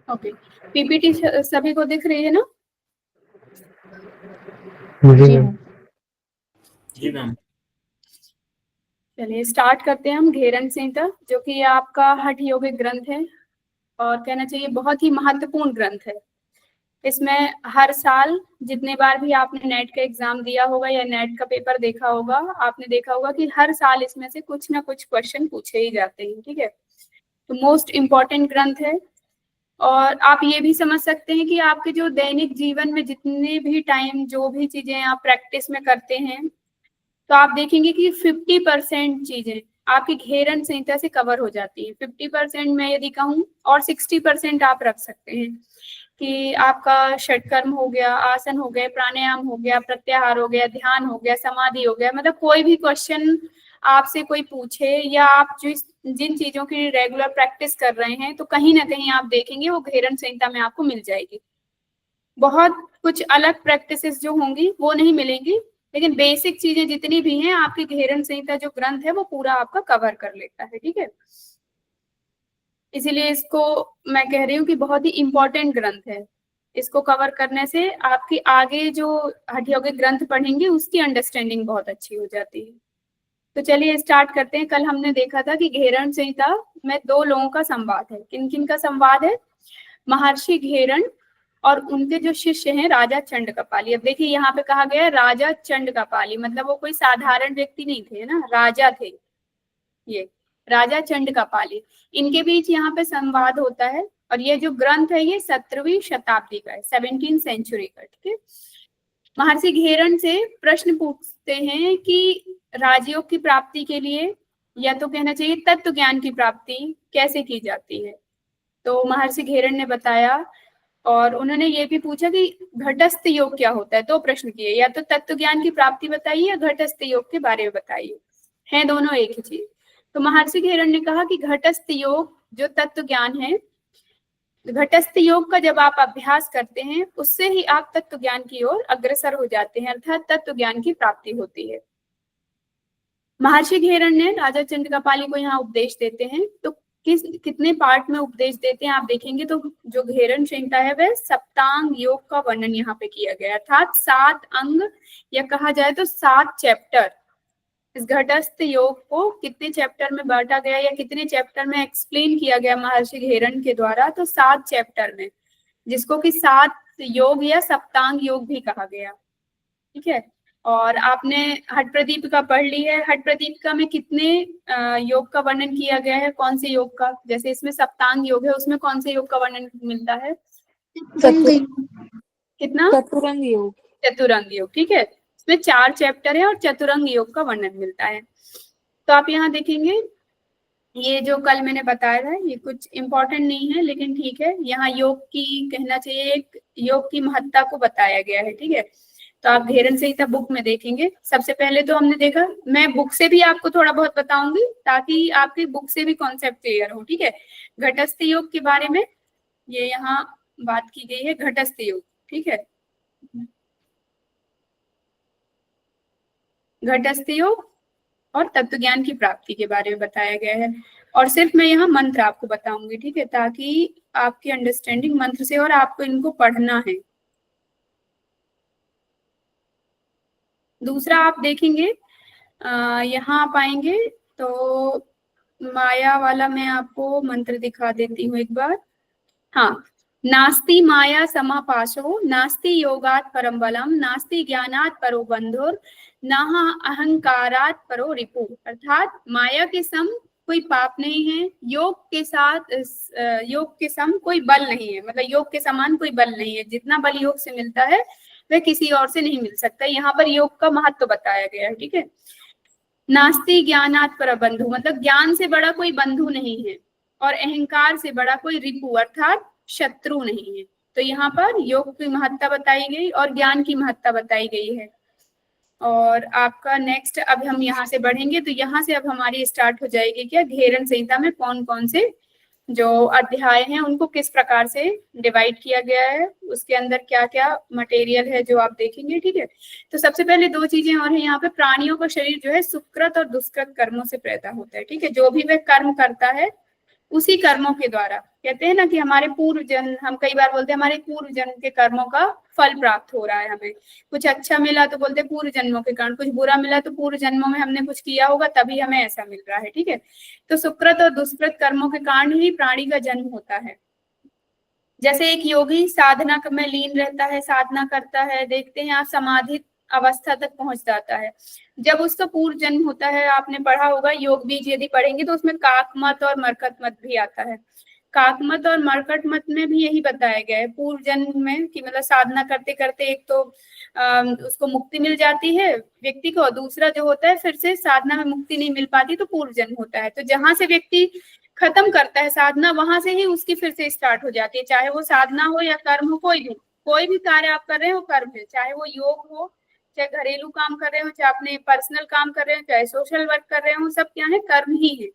Okay, PPT सभी को दिख रही है ना? जी मैम। चलिए स्टार्ट करते हैं हम घेरन संहिता, जो कि आपका हठ यौगिक ग्रंथ है और कहना चाहिए बहुत ही महत्वपूर्ण ग्रंथ है। इसमें हर साल जितने बार भी आपने नेट का एग्जाम दिया होगा या नेट का पेपर देखा होगा, आपने देखा होगा कि हर साल इसमें से कुछ ना कुछ क्वेश्चन पूछे ही जाते हैं। ठीक है, तो मोस्ट इम्पॉर्टेंट ग्रंथ है। और आप ये भी समझ सकते हैं कि आपके जो दैनिक जीवन में जितने भी टाइम जो भी चीजें आप प्रैक्टिस में करते हैं, तो आप देखेंगे कि 50% चीजें आपकी घेरन संहिता से कवर हो जाती है। 50% मैं यदि कहूँ, और 60% आप रख सकते हैं कि आपका षटकर्म हो गया, आसन हो गए, प्राणायाम हो गया, प्रत्याहार हो गया, ध्यान हो गया, समाधि हो गया। मतलब कोई भी क्वेश्चन आपसे कोई पूछे या आप जिन चीजों की रेगुलर प्रैक्टिस कर रहे हैं, तो कहीं ना कहीं आप देखेंगे वो घेरन संहिता में आपको मिल जाएगी। बहुत कुछ अलग प्रैक्टिसेस जो होंगी वो नहीं मिलेंगी, लेकिन बेसिक चीजें जितनी भी हैं आपकी घेरन संहिता जो ग्रंथ है वो पूरा आपका कवर कर लेता है। ठीक है, इसीलिए इसको मैं कह रही हूँ कि बहुत ही इंपॉर्टेंट ग्रंथ है। इसको कवर करने से आपकी आगे जो हठ यौगिक ग्रंथ पढ़ेंगे उसकी अंडरस्टैंडिंग बहुत अच्छी हो जाती है। तो चलिए स्टार्ट करते हैं। कल हमने देखा था कि घेरन संहिता में दो लोगों का संवाद है। किन किन का संवाद है? महर्षि घेरन और उनके जो शिष्य हैं राजा चंडकपाली। अब देखिए यहाँ पे कहा गया राजा चंडकपाली, मतलब वो कोई साधारण व्यक्ति नहीं थे ना, राजा थे ये, राजा चंडकपाली। इनके बीच यहाँ पे संवाद होता है। और ये जो ग्रंथ है ये 17वीं शताब्दी का है, 17th सेंचुरी का। ठीक है, महर्षि घेरन से प्रश्न पूछते हैं कि राजयोग की प्राप्ति के लिए, या तो कहना चाहिए तत्व ज्ञान की प्राप्ति कैसे की जाती है। तो महर्षि घेरन ने बताया, और उन्होंने ये भी पूछा कि घटस्थ योग क्या होता है। दो प्रश्न किए, या तो तत्व ज्ञान की प्राप्ति बताइए या घटस्थ योग के बारे में बताइए, है दोनों एक ही चीज। तो महर्षि घेरन ने कहा कि घटस्थ योग जो तत्व ज्ञान है, घटस्थ योग का जब आप अभ्यास करते हैं उससे ही आप तत्व ज्ञान की ओर अग्रसर हो जाते हैं, अर्थात तत्व ज्ञान की प्राप्ति होती है। महर्षि घेरन ने राजा चंद्रकापाली को यहाँ उपदेश देते हैं। तो कितने पार्ट में उपदेश देते हैं आप देखेंगे, तो जो घेरन संहिता है वह सप्तांग योग का वर्णन यहाँ पे किया गया, अर्थात 7 अंग, या कहा जाए तो 7 चैप्टर। इस घटस्थ योग को कितने चैप्टर में बांटा गया या कितने चैप्टर में एक्सप्लेन किया गया महर्षि घेरन के द्वारा, तो 7 चैप्टर में, जिसको कि 7 योग या सप्तांग योग भी कहा गया। ठीक है, और आपने हठ प्रदीप का पढ़ ली है। हठ प्रदीप का में कितने योग का वर्णन किया गया है, कौन से योग का? जैसे इसमें सप्तांग योग है, उसमें कौन से योग का वर्णन मिलता है? कितना? चतुरंग योग। चतुरंग योग। ठीक है, इसमें 4 चैप्टर है और चतुरंग योग का वर्णन मिलता है। तो आप यहाँ देखेंगे, ये जो कल मैंने बताया था ये कुछ इंपॉर्टेंट नहीं है, लेकिन ठीक है, यहाँ योग की कहना चाहिए एक योग की महत्ता को बताया गया है। ठीक है, तो आप घेरन संहिता बुक में देखेंगे। सबसे पहले तो हमने देखा, मैं बुक से भी आपको थोड़ा बहुत बताऊंगी ताकि आपके बुक से भी कॉन्सेप्ट क्लियर हो। ठीक है, घटस्थ योग के बारे में ये यहाँ बात की गई है, घटस्थ योग। ठीक है, घटस्थ योग और तत्व ज्ञान की प्राप्ति के बारे में बताया गया है। और सिर्फ मैं यहाँ मंत्र आपको बताऊंगी, ठीक है, ताकि आपकी अंडरस्टैंडिंग मंत्र से, और आपको इनको पढ़ना है। दूसरा आप देखेंगे, यहाँ आप आएंगे तो माया वाला मैं आपको मंत्र दिखा देती हूँ एक बार। हाँ, नास्ति माया समापाशो, नास्ति योगात परम बलम, नास्ति ज्ञानात परो बंधुर, ना अहंकारात परो रिपु। अर्थात माया के सम कोई पाप नहीं है, योग के साथ योग के सम कोई बल नहीं है, मतलब योग के समान कोई बल नहीं है। जितना बल योग से मिलता है वह किसी और से नहीं मिल सकता। यहाँ पर योग का महत्व बताया गया है। ठीक है, नास्ति ज्ञानात पर बंधु, मतलब ज्ञान से बड़ा कोई बंधु नहीं है, और अहंकार से बड़ा कोई रिपु अर्थात शत्रु नहीं है। तो यहाँ पर योग की महत्ता बताई गई और ज्ञान की महत्ता बताई गई है। और आपका नेक्स्ट, अब हम यहाँ से बढ़ेंगे तो यहाँ से अब हमारी स्टार्ट हो जाएगी क्या, घेरन संहिता में कौन कौन से जो अध्याय हैं उनको किस प्रकार से डिवाइड किया गया है, उसके अंदर क्या क्या मटेरियल है जो आप देखेंगे। ठीक है, तो सबसे पहले 2 चीजें और है यहाँ पे। प्राणियों का शरीर जो है सुकृत और दुष्कृत कर्मों से पैदा होता है। ठीक है, जो भी वह कर्म करता है उसी कर्मों के द्वारा। कहते हैं ना कि हमारे पूर्व जन्म, हम कई बार बोलते हैं हमारे पूर्व जन्म के कर्मों का फल प्राप्त हो रहा है हमें। कुछ अच्छा मिला तो बोलते हैं पूर्व जन्मों के कारण, कुछ बुरा मिला तो पूर्व जन्मों में हमने कुछ किया होगा तभी हमें ऐसा मिल रहा है। ठीक है, तो सुकृत और दुष्कृत कर्मों के कारण ही प्राणी का जन्म होता है। जैसे एक योगी साधना में लीन रहता है, साधना करता है, देखते हैं आप समाधि अवस्था तक पहुंच जाता है। जब उसका पूर्व जन्म होता है, आपने पढ़ा होगा योग बीज यदि पढ़ेंगे तो उसमें काकमत और मरकट मत भी आता है। काकमत और मरकट मत में भी यही बताया गया है पूर्व जन्म में, कि मतलब साधना करते करते एक तो उसको मुक्ति मिल जाती है व्यक्ति को, दूसरा जो होता है फिर से साधना में मुक्ति नहीं मिल पाती तो पूर्व जन्म होता है। तो जहां से व्यक्ति खत्म करता है साधना, वहां से ही उसकी फिर से स्टार्ट हो जाती है, चाहे वो साधना हो या कर्म हो, कोई भी कार्य आप कर रहे हो कर्म है, चाहे वो योग हो, चाहे घरेलू काम कर रहे हो, चाहे अपने पर्सनल काम कर रहे हो, चाहे सोशल वर्क कर रहे हो, सब क्या है, कर्म ही है।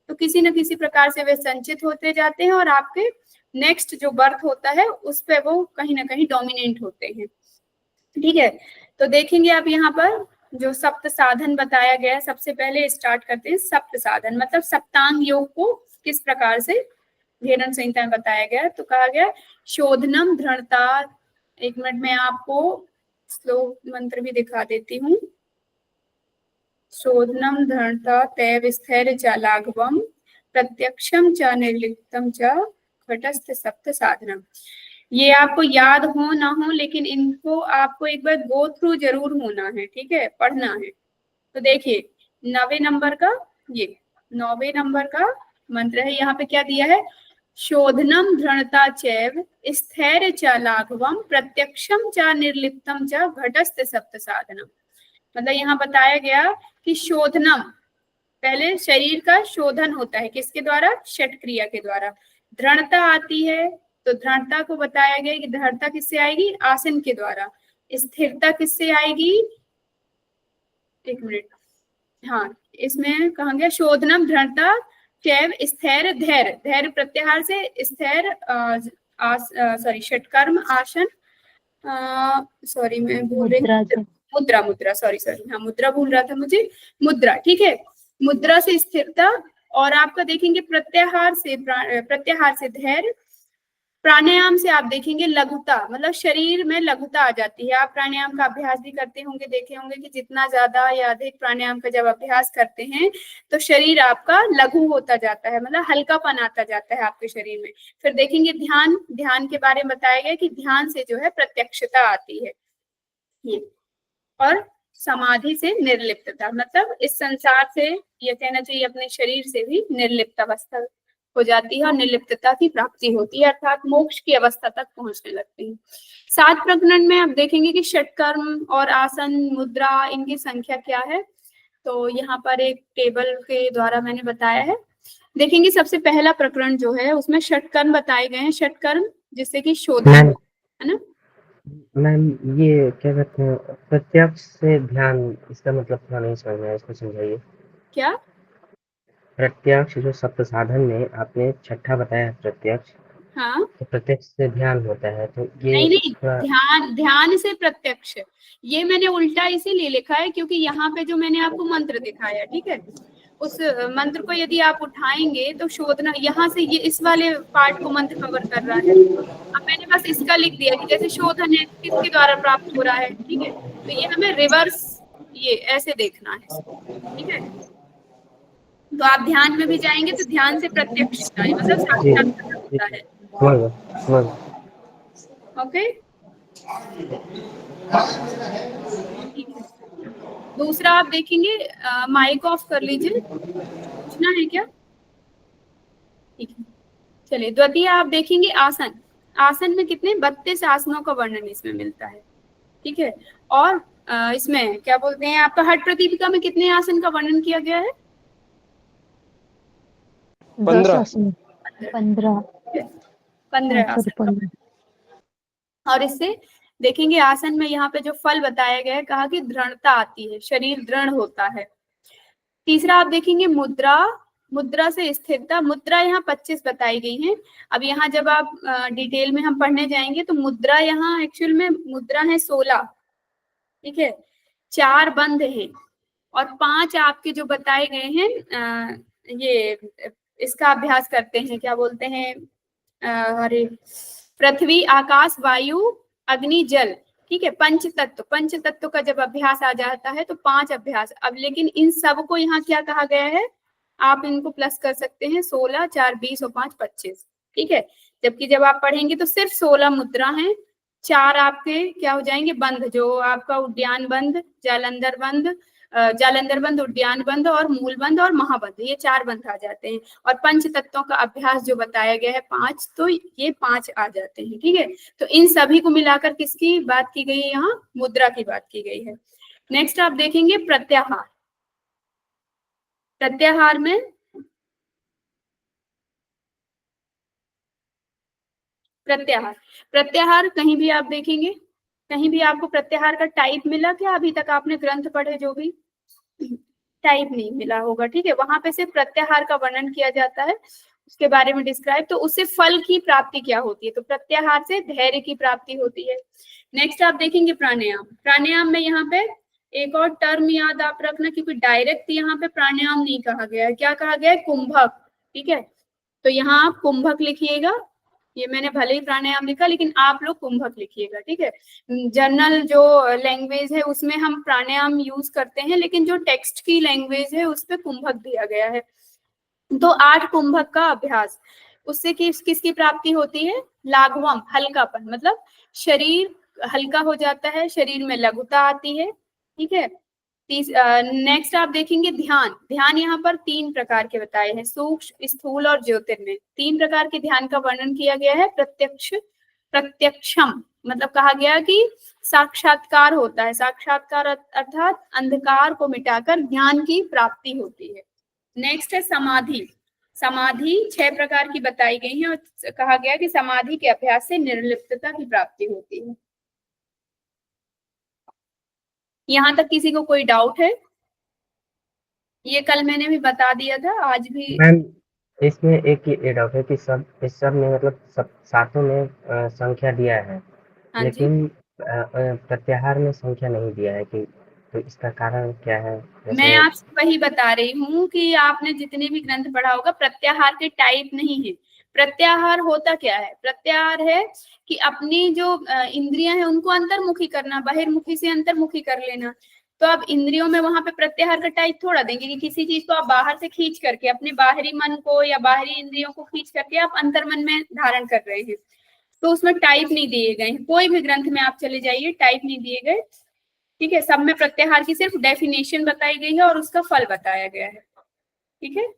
तो किसी न किसी प्रकार से वे संचित होते जाते हैं और आपके नेक्स्ट जो बर्थ होता है उस पे वो कहीं ना कहीं डोमिनेंट होते हैं। ठीक है, तो देखेंगे आप यहाँ पर जो सप्त साधन बताया गया है, सबसे पहले स्टार्ट करते हैं सप्त साधन, मतलब सप्तांग योग को किस प्रकार से भेदन संहिता में बताया गया। तो कहा गया शोधनम दृढ़ता, एक मिनट में आपको श्लोक मंत्र भी दिखा देती हूँ। शोधनम दृढ़ता तैव स्थैर्य च लाघवम प्रत्यक्षम च निर्लिप्तम च घटस्थ सप्त साधनम। ये आपको याद हो ना हो, लेकिन इनको आपको एक बार गो थ्रू जरूर होना है, ठीक है, पढ़ना है। तो देखिए 9वें नंबर का, ये 9वें नंबर का मंत्र है, यहाँ पे क्या दिया है, शोधनम दृढ़ता चैव स्थैर्य च लाघवम प्रत्यक्षम च निर्लिप्तम च घटस्थ सप्त साधनम। मतलब यहाँ बताया गया कि शोधनम, पहले शरीर का शोधन होता है किसके द्वारा, षट क्रिया के द्वारा। दृढ़ता आती है, तो दृढ़ता को बताया गया कि दृढ़ता किससे आएगी, आसन के द्वारा। स्थिरता किससे आएगी, एक मिनट, हाँ इसमें कहा गया शोधनम दृढ़ता चैव स्थैर्य धैर्य, धैर्य प्रत्याहार से स्थैर्य सॉरी षटकर्म आसन, सॉरी मैं भूल रही, मुद्रा, मुद्रा सॉरी सॉरी, हाँ मुद्रा भूल रहा था मुझे, मुद्रा, ठीक है, मुद्रा से स्थिरता, और आपका देखेंगे प्रत्याहार से धैर्य, प्राणायाम से आप देखेंगे लघुता, मतलब शरीर में लघुता आ जाती है। आप प्राणायाम का अभ्यास भी करते होंगे, देखे होंगे कि जितना ज्यादा या अधिक प्राणायाम का जब अभ्यास करते हैं तो शरीर आपका लघु होता जाता है, मतलब हल्कापन आता जाता है आपके शरीर में। फिर देखेंगे ध्यान, ध्यान के बारे में बताया गया कि ध्यान से जो है प्रत्यक्षता आती है ये, और समाधि से निर्लिप्तता, मतलब इस संसार से, ये कहना चाहिए अपने शरीर से भी निर्लिप्त अवस्था हो जाती है और निर्लिप्तता की प्राप्ति होती है, अर्थात मोक्ष की अवस्था तक पहुंचने लगती है। 7 प्रकरण में आप देखेंगे कि षटकर्म और आसन मुद्रा इनकी संख्या क्या है, तो यहाँ पर एक टेबल के द्वारा मैंने बताया है। देखेंगे सबसे पहला प्रकरण जो है उसमें षटकर्म बताए गए हैं, षटकर्म जिससे कि शोधन है ना मैम, ये क्या कहते हैं प्रत्यक्ष से ध्यान, इसका मतलब थोड़ा नहीं समझ में आया, इसको समझाइए। क्या, प्रत्यक्ष जो सप्त साधन में आपने छठा बताया है प्रत्यक्ष, हाँ तो प्रत्यक्ष से ध्यान होता है, तो ये नहीं नहीं, थोड़ा ध्यान, ध्यान से प्रत्यक्ष, ये मैंने उल्टा इसीलिए लिखा है क्योंकि यहाँ पे जो मैंने आपको मंत्र दिखाया, ठीक है, उस मंत्र को यदि आप उठाएंगे तो शोधना, यहाँ से ये इस वाले पार्ट को मंत्र कवर कर रहा है। अब मैंने बस इसका लिख दिया कि जैसे शोधन है किसके द्वारा प्राप्त हो रहा है, ठीक है, तो ये हमें रिवर्स ये ऐसे देखना है इसको, ठीक है। तो आप ध्यान में भी जाएंगे तो ध्यान से प्रत्यक्षता है, मतलब जी साक्षात्कार होता है। समझ गया, समझ गया। ओके, ठीक है। दूसरा आप देखेंगे, माइक ऑफ कर लीजिए, पूछना है क्या, ठीक है। चलिए द्वितीय आप देखेंगे आसन, आसन में कितने 32 आसनों का वर्णन इसमें मिलता है, ठीक है। और इसमें क्या बोलते हैं आपका हठ प्रदीपिका में कितने आसन का वर्णन किया गया है, 15 15 आसन का। और इससे देखेंगे आसन में यहाँ पे जो फल बताया गया है, कहा कि दृढ़ता आती है, शरीर दृढ़ होता है। तीसरा आप देखेंगे मुद्रा, मुद्रा से स्थिरता, मुद्रा यहाँ 25 बताई गई है। अब यहाँ जब आप डिटेल में हम पढ़ने जाएंगे तो मुद्रा यहाँ एक्चुअल में मुद्रा है 16, ठीक है, 4 बंद हैं और 5 आपके जो बताए गए हैं ये इसका अभ्यास करते हैं, क्या बोलते हैं, अरे पृथ्वी, आकाश, वायु, अग्नि, जल, ठीक है, पंच तत्व। पंच तत्व का जब अभ्यास आ जाता है तो 5 अभ्यास। अब लेकिन इन सब को यहाँ क्या कहा गया है, आप इनको प्लस कर सकते हैं, 16, 4, 20 और 5, 25, ठीक है। जबकि जब आप पढ़ेंगे तो सिर्फ 16 मुद्रा हैं, 4 आपके क्या हो जाएंगे, बंध, जो आपका उद्यान बंध, जालंधर बंध, जालंधर बंध, उद्यान बंध और मूल बंध और महाबंध, ये 4 बंध आ जाते हैं। और पंच तत्वों का अभ्यास जो बताया गया है 5, तो ये 5 आ जाते हैं, ठीक है। तो इन सभी को मिलाकर किसकी बात की गई है, यहाँ मुद्रा की बात की गई है। नेक्स्ट आप देखेंगे प्रत्याहार। प्रत्याहार में प्रत्याहार, प्रत्याहार कहीं भी आप देखेंगे, कहीं भी आपको प्रत्याहार का टाइप मिला क्या, अभी तक आपने ग्रंथ पढ़े जो भी, टाइप नहीं मिला होगा, ठीक है। वहां पे सिर्फ प्रत्याहार का वर्णन किया जाता है, उसके बारे में डिस्क्राइब, तो उससे फल की प्राप्ति क्या होती है, तो प्रत्याहार से धैर्य की प्राप्ति होती है। नेक्स्ट आप देखेंगे प्राणायाम। प्राणायाम में यहाँ पे एक और टर्म याद आप रखना, क्योंकि डायरेक्ट यहाँ पे प्राणायाम नहीं कहा गया है, क्या कहा गया है, कुंभक, ठीक है। तो यहाँ आप कुंभक लिखिएगा, ये मैंने भले ही प्राणायाम लिखा लेकिन आप लोग कुंभक लिखिएगा, ठीक है। जनरल जो लैंग्वेज है उसमें हम प्राणायाम यूज करते हैं, लेकिन जो टेक्स्ट की लैंग्वेज है उस पे कुंभक दिया गया है। तो 8 कुंभक का अभ्यास, उससे किसकी प्राप्ति होती है, लाघवम, हल्कापन, मतलब शरीर हल्का हो जाता है, शरीर में लघुता आती है, ठीक है। नेक्स्ट आप देखेंगे ध्यान। ध्यान यहाँ पर 3 प्रकार के बताए हैं, सूक्ष्म, स्थूल और ज्योतिर्मय। 3 प्रकार के ध्यान का वर्णन किया गया है। प्रत्यक्षम मतलब कहा गया कि साक्षात्कार होता है, साक्षात्कार अर्थात अंधकार को मिटाकर ज्ञान की प्राप्ति होती है। नेक्स्ट है समाधि। समाधि 6 प्रकार की बताई गई है और कहा गया कि समाधि के अभ्यास से निर्लिप्तता की प्राप्ति होती है। यहाँ तक किसी को कोई डाउट है? ये कल मैंने भी बता दिया था, आज भी। मैम इसमें एक ही डाउट है कि सब इस सब में मतलब सब सातों में संख्या दिया है, हाँ जी, लेकिन प्रत्याहार में संख्या नहीं दिया है, कि तो इसका कारण क्या है? मैं जैसे आपसे वही बता रही हूँ कि आपने जितने भी ग्रंथ पढ़ा होगा, प्रत्याहार के टाइप नहीं है। प्रत्याहार होता क्या है, प्रत्याहार है कि अपनी जो इंद्रियां हैं उनको अंतर्मुखी करना, बहिर्मुखी से अंतर्मुखी कर लेना। तो अब इंद्रियों में वहां पे प्रत्याहार का टाइप थोड़ा देंगे कि किसी चीज को आप बाहर से खींच करके, अपने बाहरी मन को या बाहरी इंद्रियों को खींच करके आप अंतर्मन में धारण कर रहे हैं, तो उसमें टाइप नहीं दिए गए हैं। कोई भी ग्रंथ में आप चले जाइए, टाइप नहीं दिए गए, ठीक है। सब में प्रत्याहार की सिर्फ डेफिनेशन बताई गई है और उसका फल बताया गया है, ठीक है।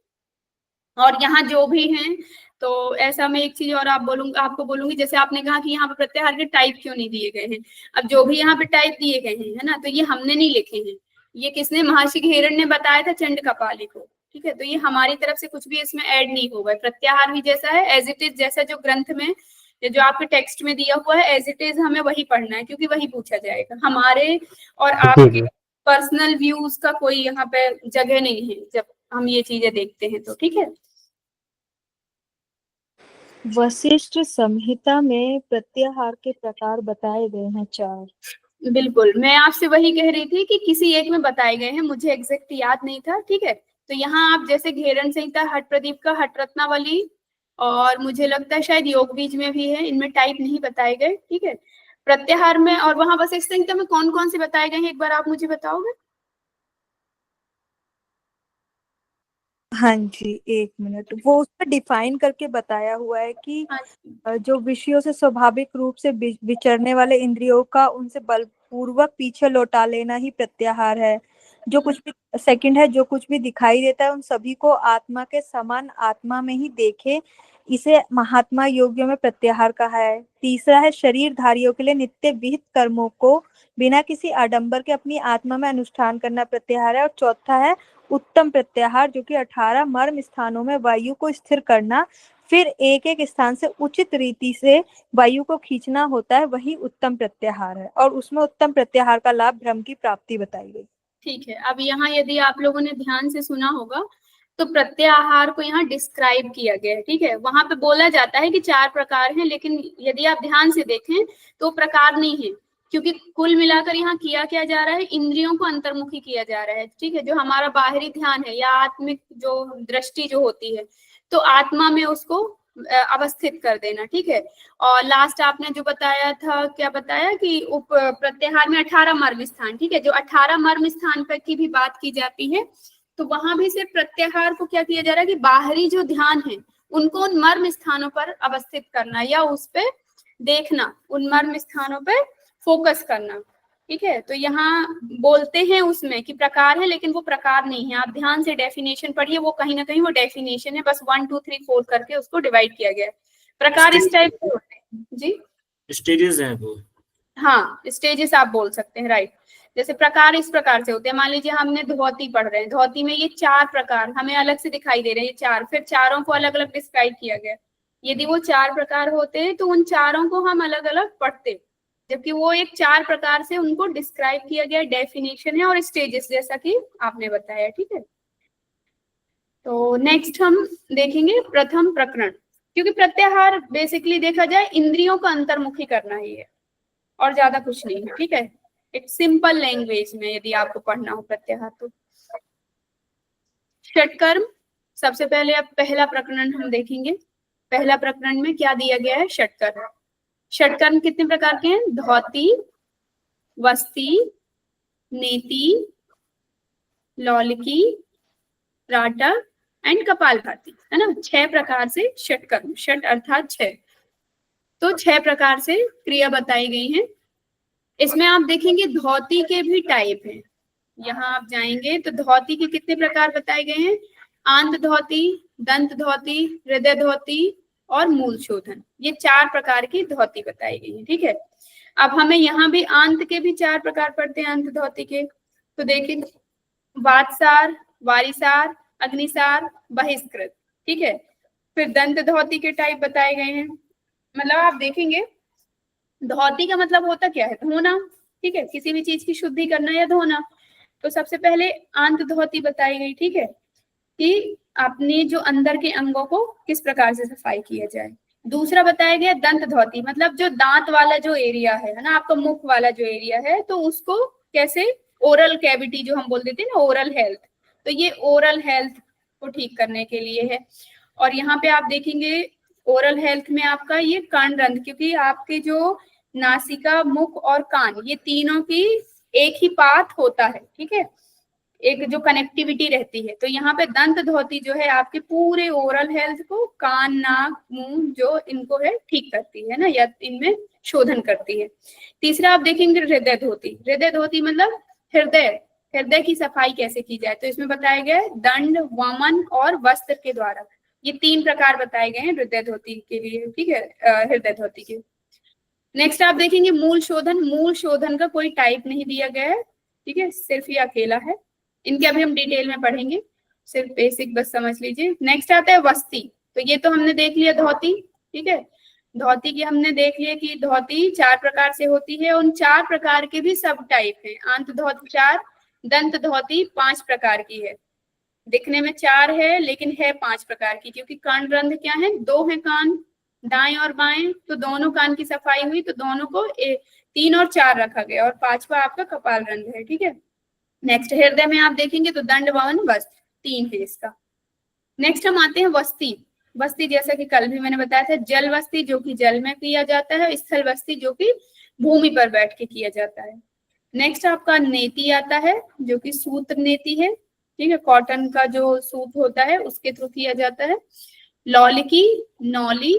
और यहाँ जो भी हैं, तो ऐसा मैं एक चीज और आपको बोलूंगी, जैसे आपने कहा कि यहाँ पे प्रत्याहार के टाइप क्यों नहीं दिए गए हैं। अब जो भी यहाँ पे टाइप दिए गए हैं, है ना, तो ये हमने नहीं लिखे हैं, ये किसने, महर्षि घेरण ने बताया था चंड कपाली को, ठीक है। तो ये हमारी तरफ से कुछ भी इसमें ऐड नहीं होगा। प्रत्याहार भी जैसा है एज इट इज, जैसा जो ग्रंथ में, जो आपके टेक्स्ट में दिया हुआ है एज इट इज हमें वही पढ़ना है, क्योंकि वही पूछा जाएगा। हमारे और जी आपके जी पर्सनल व्यूज का कोई यहाँ पे जगह नहीं है जब हम ये चीजें देखते हैं, तो ठीक है। वशिष्ठ संहिता में प्रत्याहार के प्रकार बताए गए हैं 4। बिल्कुल, मैं आपसे वही कह रही थी कि किसी एक में बताए गए हैं, मुझे एग्जैक्ट याद नहीं था, ठीक है। तो यहाँ आप जैसे घेरण संहिता, हट प्रदीप का हट रत्नावली, और मुझे लगता है शायद योग बीज में भी है, इनमें टाइप नहीं बताए गए, ठीक है। प्रत्याहार में और वहां वशिष्ठ संहिता में कौन कौन से बताए गए हैं, एक बार आप मुझे बताओगे? हाँ जी, 1 मिनट, वो उसमें डिफाइन करके बताया हुआ है कि हाँ जो विषयों से स्वाभाविक रूप से विचरने वाले इंद्रियों का उनसे बलपूर्वक पीछे लौटा लेना ही प्रत्याहार है। जो कुछ भी, सेकंड है, जो कुछ भी दिखाई देता है उन सभी को आत्मा के समान आत्मा में ही देखे, इसे महात्मा योगियों में प्रत्याहार कहा है। तीसरा है, शरीरधारियों के लिए नित्य विहित कर्मों को बिना किसी आडंबर के अपनी आत्मा में अनुष्ठान करना प्रत्याहार है। और चौथा है उत्तम प्रत्याहार, जो कि 18 मर्म स्थानों में वायु को स्थिर करना, फिर एक एक स्थान से उचित रीति से वायु को खींचना होता है, वही उत्तम प्रत्याहार है। और उसमें उत्तम प्रत्याहार का लाभ ब्रह्म की प्राप्ति बताई गई। ठीक है। अब यहाँ यदि आप लोगों ने ध्यान से सुना होगा तो प्रत्याहार को यहाँ डिस्क्राइब किया गया है, ठीक है। वहां पे बोला जाता है कि 4 प्रकार हैं, लेकिन यदि आप ध्यान से देखें तो प्रकार नहीं है, क्योंकि कुल मिलाकर यहाँ किया क्या जा रहा है, इंद्रियों को अंतर्मुखी किया जा रहा है, ठीक है। जो हमारा बाहरी ध्यान है या आत्मिक जो दृष्टि जो होती है, तो आत्मा में उसको अवस्थित कर देना, ठीक है। और लास्ट आपने जो बताया था, क्या बताया कि उप प्रत्याहार में 18 मर्म स्थान, ठीक है। जो 18 मर्म स्थान पर की भी बात की जाती है, तो वहां भी सिर्फ प्रत्याहार को क्या किया जा रहा है कि बाहरी जो ध्यान है उनको उन मर्म स्थानों पर अवस्थित करना या उस पे देखना, उन मर्म स्थानों पे फोकस करना, ठीक है। तो यहाँ बोलते हैं उसमें कि प्रकार है, लेकिन वो प्रकार नहीं है। आप ध्यान से डेफिनेशन पढ़िए, वो कहीं ना कहीं वो डेफिनेशन है, बस 1 2 3 4 करके उसको डिवाइड किया गया है। प्रकार इस टाइप के होते हैं जी, स्टेजेस हैं वो। हाँ स्टेजेस आप बोल सकते हैं, राइट। जैसे प्रकार इस प्रकार से होते हैं, मान लीजिए हमने धोती पढ़ रहे हैं, धोती में ये 4 प्रकार हमें अलग से दिखाई दे रहे हैं, ये 4, फिर चारों को अलग अलग डिस्क्राइब किया गया। यदि वो 4 प्रकार होते हैं तो उन चारों को हम अलग अलग पढ़ते, जबकि वो एक 4 प्रकार से उनको डिस्क्राइब किया गया, डेफिनेशन है और स्टेजेस जैसा कि आपने बताया, ठीक है। तो नेक्स्ट हम देखेंगे प्रथम प्रकरण, क्योंकि प्रत्याहार बेसिकली देखा जाए इंद्रियों का अंतर्मुखी करना ही है और ज्यादा कुछ नहीं है, ठीक है। एक सिंपल लैंग्वेज में यदि आपको पढ़ना हो प्रत्याहार तो षटकर्म, सबसे पहले अब पहला प्रकरण हम देखेंगे। पहला प्रकरण में क्या दिया गया है, षटकर्म। षटकर्म कितने प्रकार के हैं, धौती, वस्ती, नेति, लौलिकी, त्राटक एंड कपालभाति, है ना। 6 प्रकार से षटकर्म, षट अर्थात 6, तो 6 प्रकार से क्रिया बताई गई हैं। इसमें आप देखेंगे धौती के भी टाइप हैं, यहाँ आप जाएंगे तो धौती के कितने प्रकार बताए गए हैं, आंत धौती, दंत धौती, हृदय धौती और मूल शोधन, ये 4 प्रकार की धौती बताई गई है, ठीक है। अब हमें यहाँ भी आंत के भी 4 प्रकार पड़ते हैं, अंत धौती के, तो देखिए वातसार, वारिसार, अग्निसार, बहिष्कृत, ठीक है। फिर दंत धौती के टाइप बताए गए हैं, मतलब आप देखेंगे धौती का मतलब होता क्या है, धोना, ठीक है, किसी भी चीज की शुद्धि करना या धोना। तो सबसे पहले आंत धौती बताई गई, ठीक है, कि अपने जो अंदर के अंगों को किस प्रकार से सफाई किया जाए। दूसरा बताया गया दंत धौती, मतलब जो दांत वाला जो एरिया है ना, आपका मुख वाला जो एरिया है, तो उसको कैसे, ओरल कैविटी जो हम बोल देते हैं ना, ओरल हेल्थ, तो ये ओरल हेल्थ को ठीक करने के लिए है। और यहाँ पे आप देखेंगे ओरल हेल्थ में आपका ये कर्णरंध्र, क्योंकि आपके जो नासिका, मुख और कान, ये तीनों की एक ही पाथ होता है, ठीक है, एक जो कनेक्टिविटी रहती है। तो यहाँ पे दंत धौती जो है आपके पूरे ओरल हेल्थ को, कान, नाक, मुंह जो इनको है ठीक करती है ना, या इनमें शोधन करती है। तीसरा आप देखेंगे हृदय धोती, हृदय धोती मतलब हृदय की सफाई कैसे की जाए, तो इसमें बताया गया है दंड, वमन और वस्त्र के द्वारा, ये 3 प्रकार बताए गए हैं हृदय धोती के लिए, ठीक है, हृदय धोती के। नेक्स्ट आप देखेंगे मूल शोधन, मूल शोधन का कोई टाइप नहीं दिया गया है, ठीक है, सिर्फ ये अकेला है। इनके अभी हम डिटेल में पढ़ेंगे, सिर्फ बेसिक बस समझ लीजिए। नेक्स्ट आता है वस्ती, तो ये तो हमने देख लिया धोती, ठीक है, धोती की हमने देख लिया कि धोती 4 प्रकार से होती है, उन 4 प्रकार के भी सब टाइप है। आंत धोती 4, दंत धोती 5 प्रकार की है, दिखने में 4 है लेकिन है 5 प्रकार की, क्योंकि कर्णरंध्र क्या है, 2 है कान, दाएं और बाएं, तो दोनों कान की सफाई हुई, तो दोनों को 3 और 4 रखा गया, और 5वां आपका कपाल रंध्र है, ठीक है। नेक्स्ट हृदय में आप देखेंगे तो दंड, वमन, वस्त्र 3 है इसका। नेक्स्ट हम आते हैं वस्ती। वस्ती जैसा कि कल भी मैंने बताया था, जल वस्ती जो कि जल में किया जाता है, स्थल वस्ती जो कि भूमि पर बैठ के किया जाता है। नेक्स्ट आपका नेति आता है, जो कि सूत्र नेति है, ठीक है, कॉटन का जो सूत होता है उसके थ्रू किया जाता है। लौलिकी, नौली,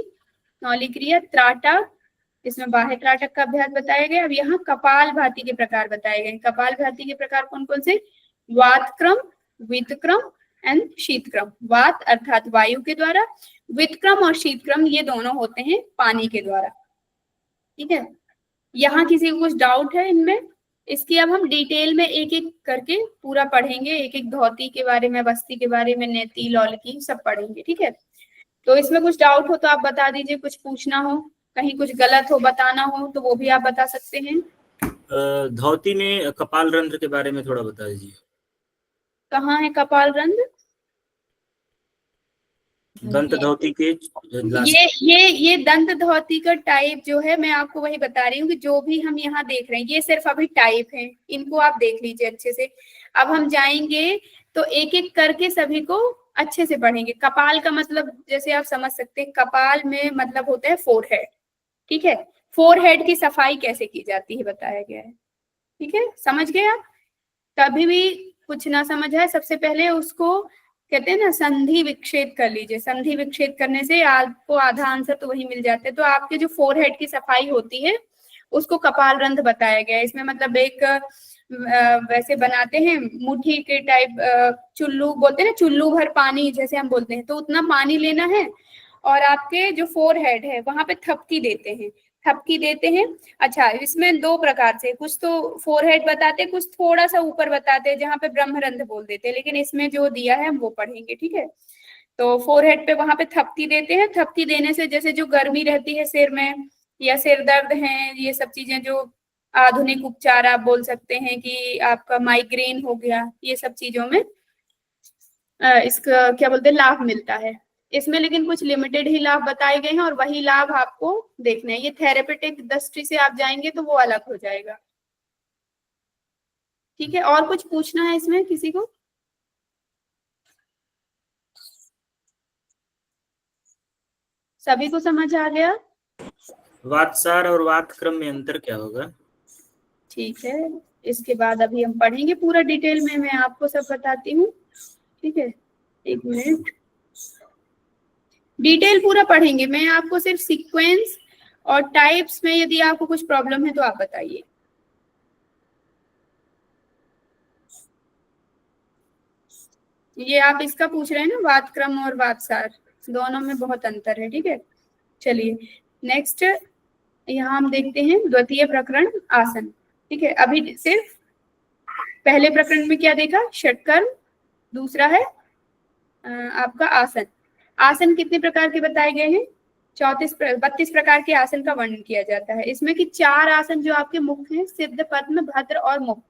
नौली क्रिया, त्राटक, इसमें बाह्य त्राटक का अभ्यास बताया गया। अब यहाँ कपाल भाती के प्रकार बताए गए। कपाल भाती के प्रकार कौन कौन से, वात क्रम, वित्त क्रम एंड शीत क्रम। वात अर्थात वायु के द्वारा, वित्त क्रम और शीत क्रम ये दोनों होते हैं पानी के द्वारा, ठीक है। यहाँ किसी को कुछ डाउट है इनमें, इसकी अब हम डिटेल में एक एक करके पूरा पढ़ेंगे, एक एक धोती के बारे में, वस्ती के बारे में, नेति, लौलिकी सब पढ़ेंगे, ठीक है। तो इसमें कुछ डाउट हो तो आप बता दीजिए, कुछ पूछना हो, कहीं कुछ गलत हो बताना हो तो वो भी आप बता सकते हैं। धौती में कपाल रंध्र के बारे में थोड़ा बता दीजिए। कहाँ है कपाल रंध्र, दंत धोती के ये दंत धोती का टाइप जो है, मैं आपको वही बता रही हूँ कि जो भी हम यहाँ देख रहे हैं ये सिर्फ अभी टाइप है, इनको आप देख लीजिए अच्छे से। अब हम जाएंगे तो एक एक करके सभी को अच्छे से पढ़ेंगे। कपाल का मतलब जैसे आप समझ सकते हैं, कपाल में मतलब होता है फोरहेड, ठीक है। फोरहेड की सफाई कैसे की जाती है बताया गया है, ठीक है, समझ गए आप। कभी भी कुछ ना समझ आए, सबसे पहले उसको कहते हैं ना संधि विच्छेद कर लीजिए। संधि विच्छेद करने से आपको आधा आंसर तो वही मिल जाते हैं। तो आपके जो फोरहेड की सफाई होती है उसको कपाल रंध्र बताया गया है। इसमें मतलब एक वैसे बनाते हैं मुट्ठी के टाइप, चुल्लू बोलते हैं ना, चुल्लू भर पानी जैसे हम बोलते हैं, तो उतना पानी लेना है और आपके जो फोरहेड है वहां पे थपकी देते हैं, थपकी देते हैं। अच्छा, इसमें दो प्रकार से, कुछ तो फोरहेड बताते हैं, कुछ थोड़ा सा ऊपर बताते हैं जहाँ पे ब्रह्मरंध्र बोल देते हैं, लेकिन इसमें जो दिया है हम वो पढ़ेंगे, ठीक है। तो फोरहेड पे वहां पे थपकी देते हैं। थपकी देने से जैसे जो गर्मी रहती है सिर में या सिर दर्द है, ये सब चीजें जो आधुनिक उपचार आप बोल सकते हैं कि आपका माइग्रेन हो गया, ये सब चीजों में इसका क्या बोलते हैं लाभ मिलता है इसमें। लेकिन कुछ लिमिटेड ही लाभ बताए गए हैं और वही लाभ आपको देखना है। ये थेरेपेटिक दृष्टि से आप जाएंगे तो वो अलग हो जाएगा, ठीक है। और कुछ पूछना है इसमें किसी को? सभी को समझ आ गया? वातसार और वातक्रम में अंतर क्या होगा? ठीक है, इसके बाद अभी हम पढ़ेंगे पूरा डिटेल में, मैं आपको सब बताती हूँ, ठीक है। एक मिनट, डिटेल पूरा पढ़ेंगे। मैं आपको सिर्फ सीक्वेंस और टाइप्स में यदि आपको कुछ प्रॉब्लम है तो आप बताइए। ये आप इसका पूछ रहे हैं ना, वातक्रम और वातसार, दोनों में बहुत अंतर है, ठीक है। चलिए नेक्स्ट, यहाँ हम देखते हैं द्वितीय प्रकरण आसन, ठीक है। अभी सिर्फ पहले प्रकरण में क्या देखा, षटकर्म, दूसरा है आपका आसन। आसन कितने प्रकार के बताए गए हैं? 32 प्रकार के आसन का वर्णन किया जाता है। इसमें कि 4 आसन जो आपके मुख्य हैं, सिद्ध, पद्म, भद्र और मुक्त,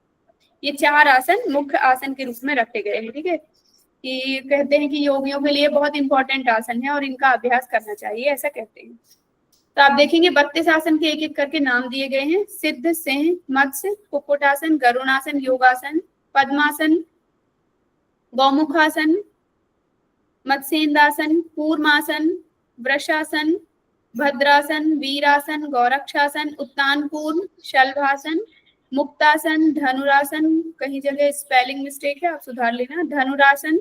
ये 4 आसन मुख्य आसन के रूप में रखे गए हैं, ठीक है। कि कहते हैं कि योगियों के लिए बहुत इंपॉर्टेंट आसन है और इनका अभ्यास करना चाहिए, ऐसा कहते हैं। तो आप देखेंगे 32 आसन के एक एक करके नाम दिए गए हैं। सिद्ध, सिंह, मत्स्य, कुक्कुटासन, गरुणासन, योगासन, पद्मासन, गौमुखासन, मत्स्येंद्रासन, कूर्मासन, वृषासन, भद्रासन, वीरासन, गौरक्षासन, उत्तान पूर्ण, शलभासन, मुक्तासन, धनुरासन, कहीं जगह स्पेलिंग मिस्टेक है आप सुधार लेना, धनुरासन,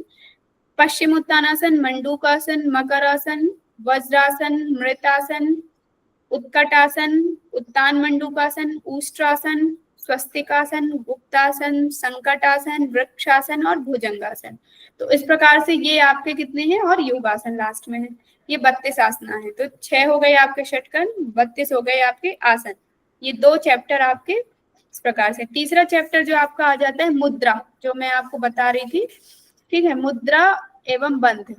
पश्चिम उत्तानासन, मंडूकासन, मकरासन, वज्रासन, मृतासन, उत्कटासन, उत्तान मंडूकासन, उष्ट्रासन, स्वस्तिकासन, गुप्तासन, संकटासन, वृक्षासन और भुजंगासन। तो इस प्रकार से ये आपके कितने हैं, और योगासन लास्ट में है। ये 32 आसना है। तो 6 हो गए आपके षटकर्म, 32 हो गए आपके आसन। ये 2 चैप्टर आपके इस प्रकार से। तीसरा चैप्टर जो आपका आ जाता है मुद्रा, जो मैं आपको बता रही थी, ठीक है, मुद्रा एवं बंध।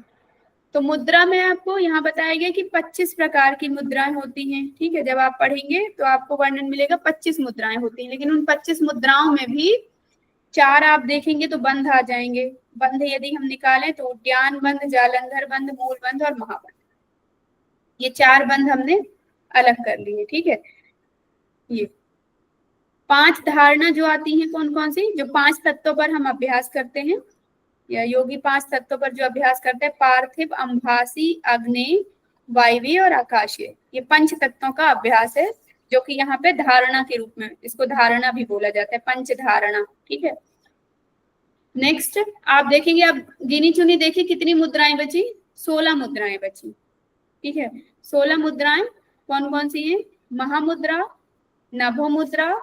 तो मुद्रा में आपको यहाँ बताया गया कि 25 प्रकार की मुद्राएं होती हैं, ठीक है। जब आप पढ़ेंगे तो आपको वर्णन मिलेगा 25 मुद्राएं होती हैं, लेकिन उन 25 मुद्राओं में भी 4 आप देखेंगे तो बंध आ जाएंगे। बंध यदि हम निकालें तो उद्यान बंध, जालंधर बंध, मूल बंध और महाबंध, ये 4 बंध हमने अलग कर लिए, ठीक है। ये 5 धारणा जो आती हैं कौन कौन सी, जो 5 तत्वों पर हम अभ्यास करते हैं, या योगी 5 तत्वों पर जो अभ्यास करते हैं, पार्थिव, अंभासी, अग्नि, वायवीय और आकाशीय, ये 5 तत्वों का अभ्यास है, जो कि यहाँ पे धारणा के रूप में, इसको धारणा भी बोला जाता है, 5 धारणा, ठीक है। नेक्स्ट आप देखेंगे, अब गिनी चुनी देखिए कितनी मुद्राएं बची, 16 मुद्राएं बची, ठीक है। 16 मुद्राएं कौन कौन सी हैं, महामुद्रा, नभो मुद्रा,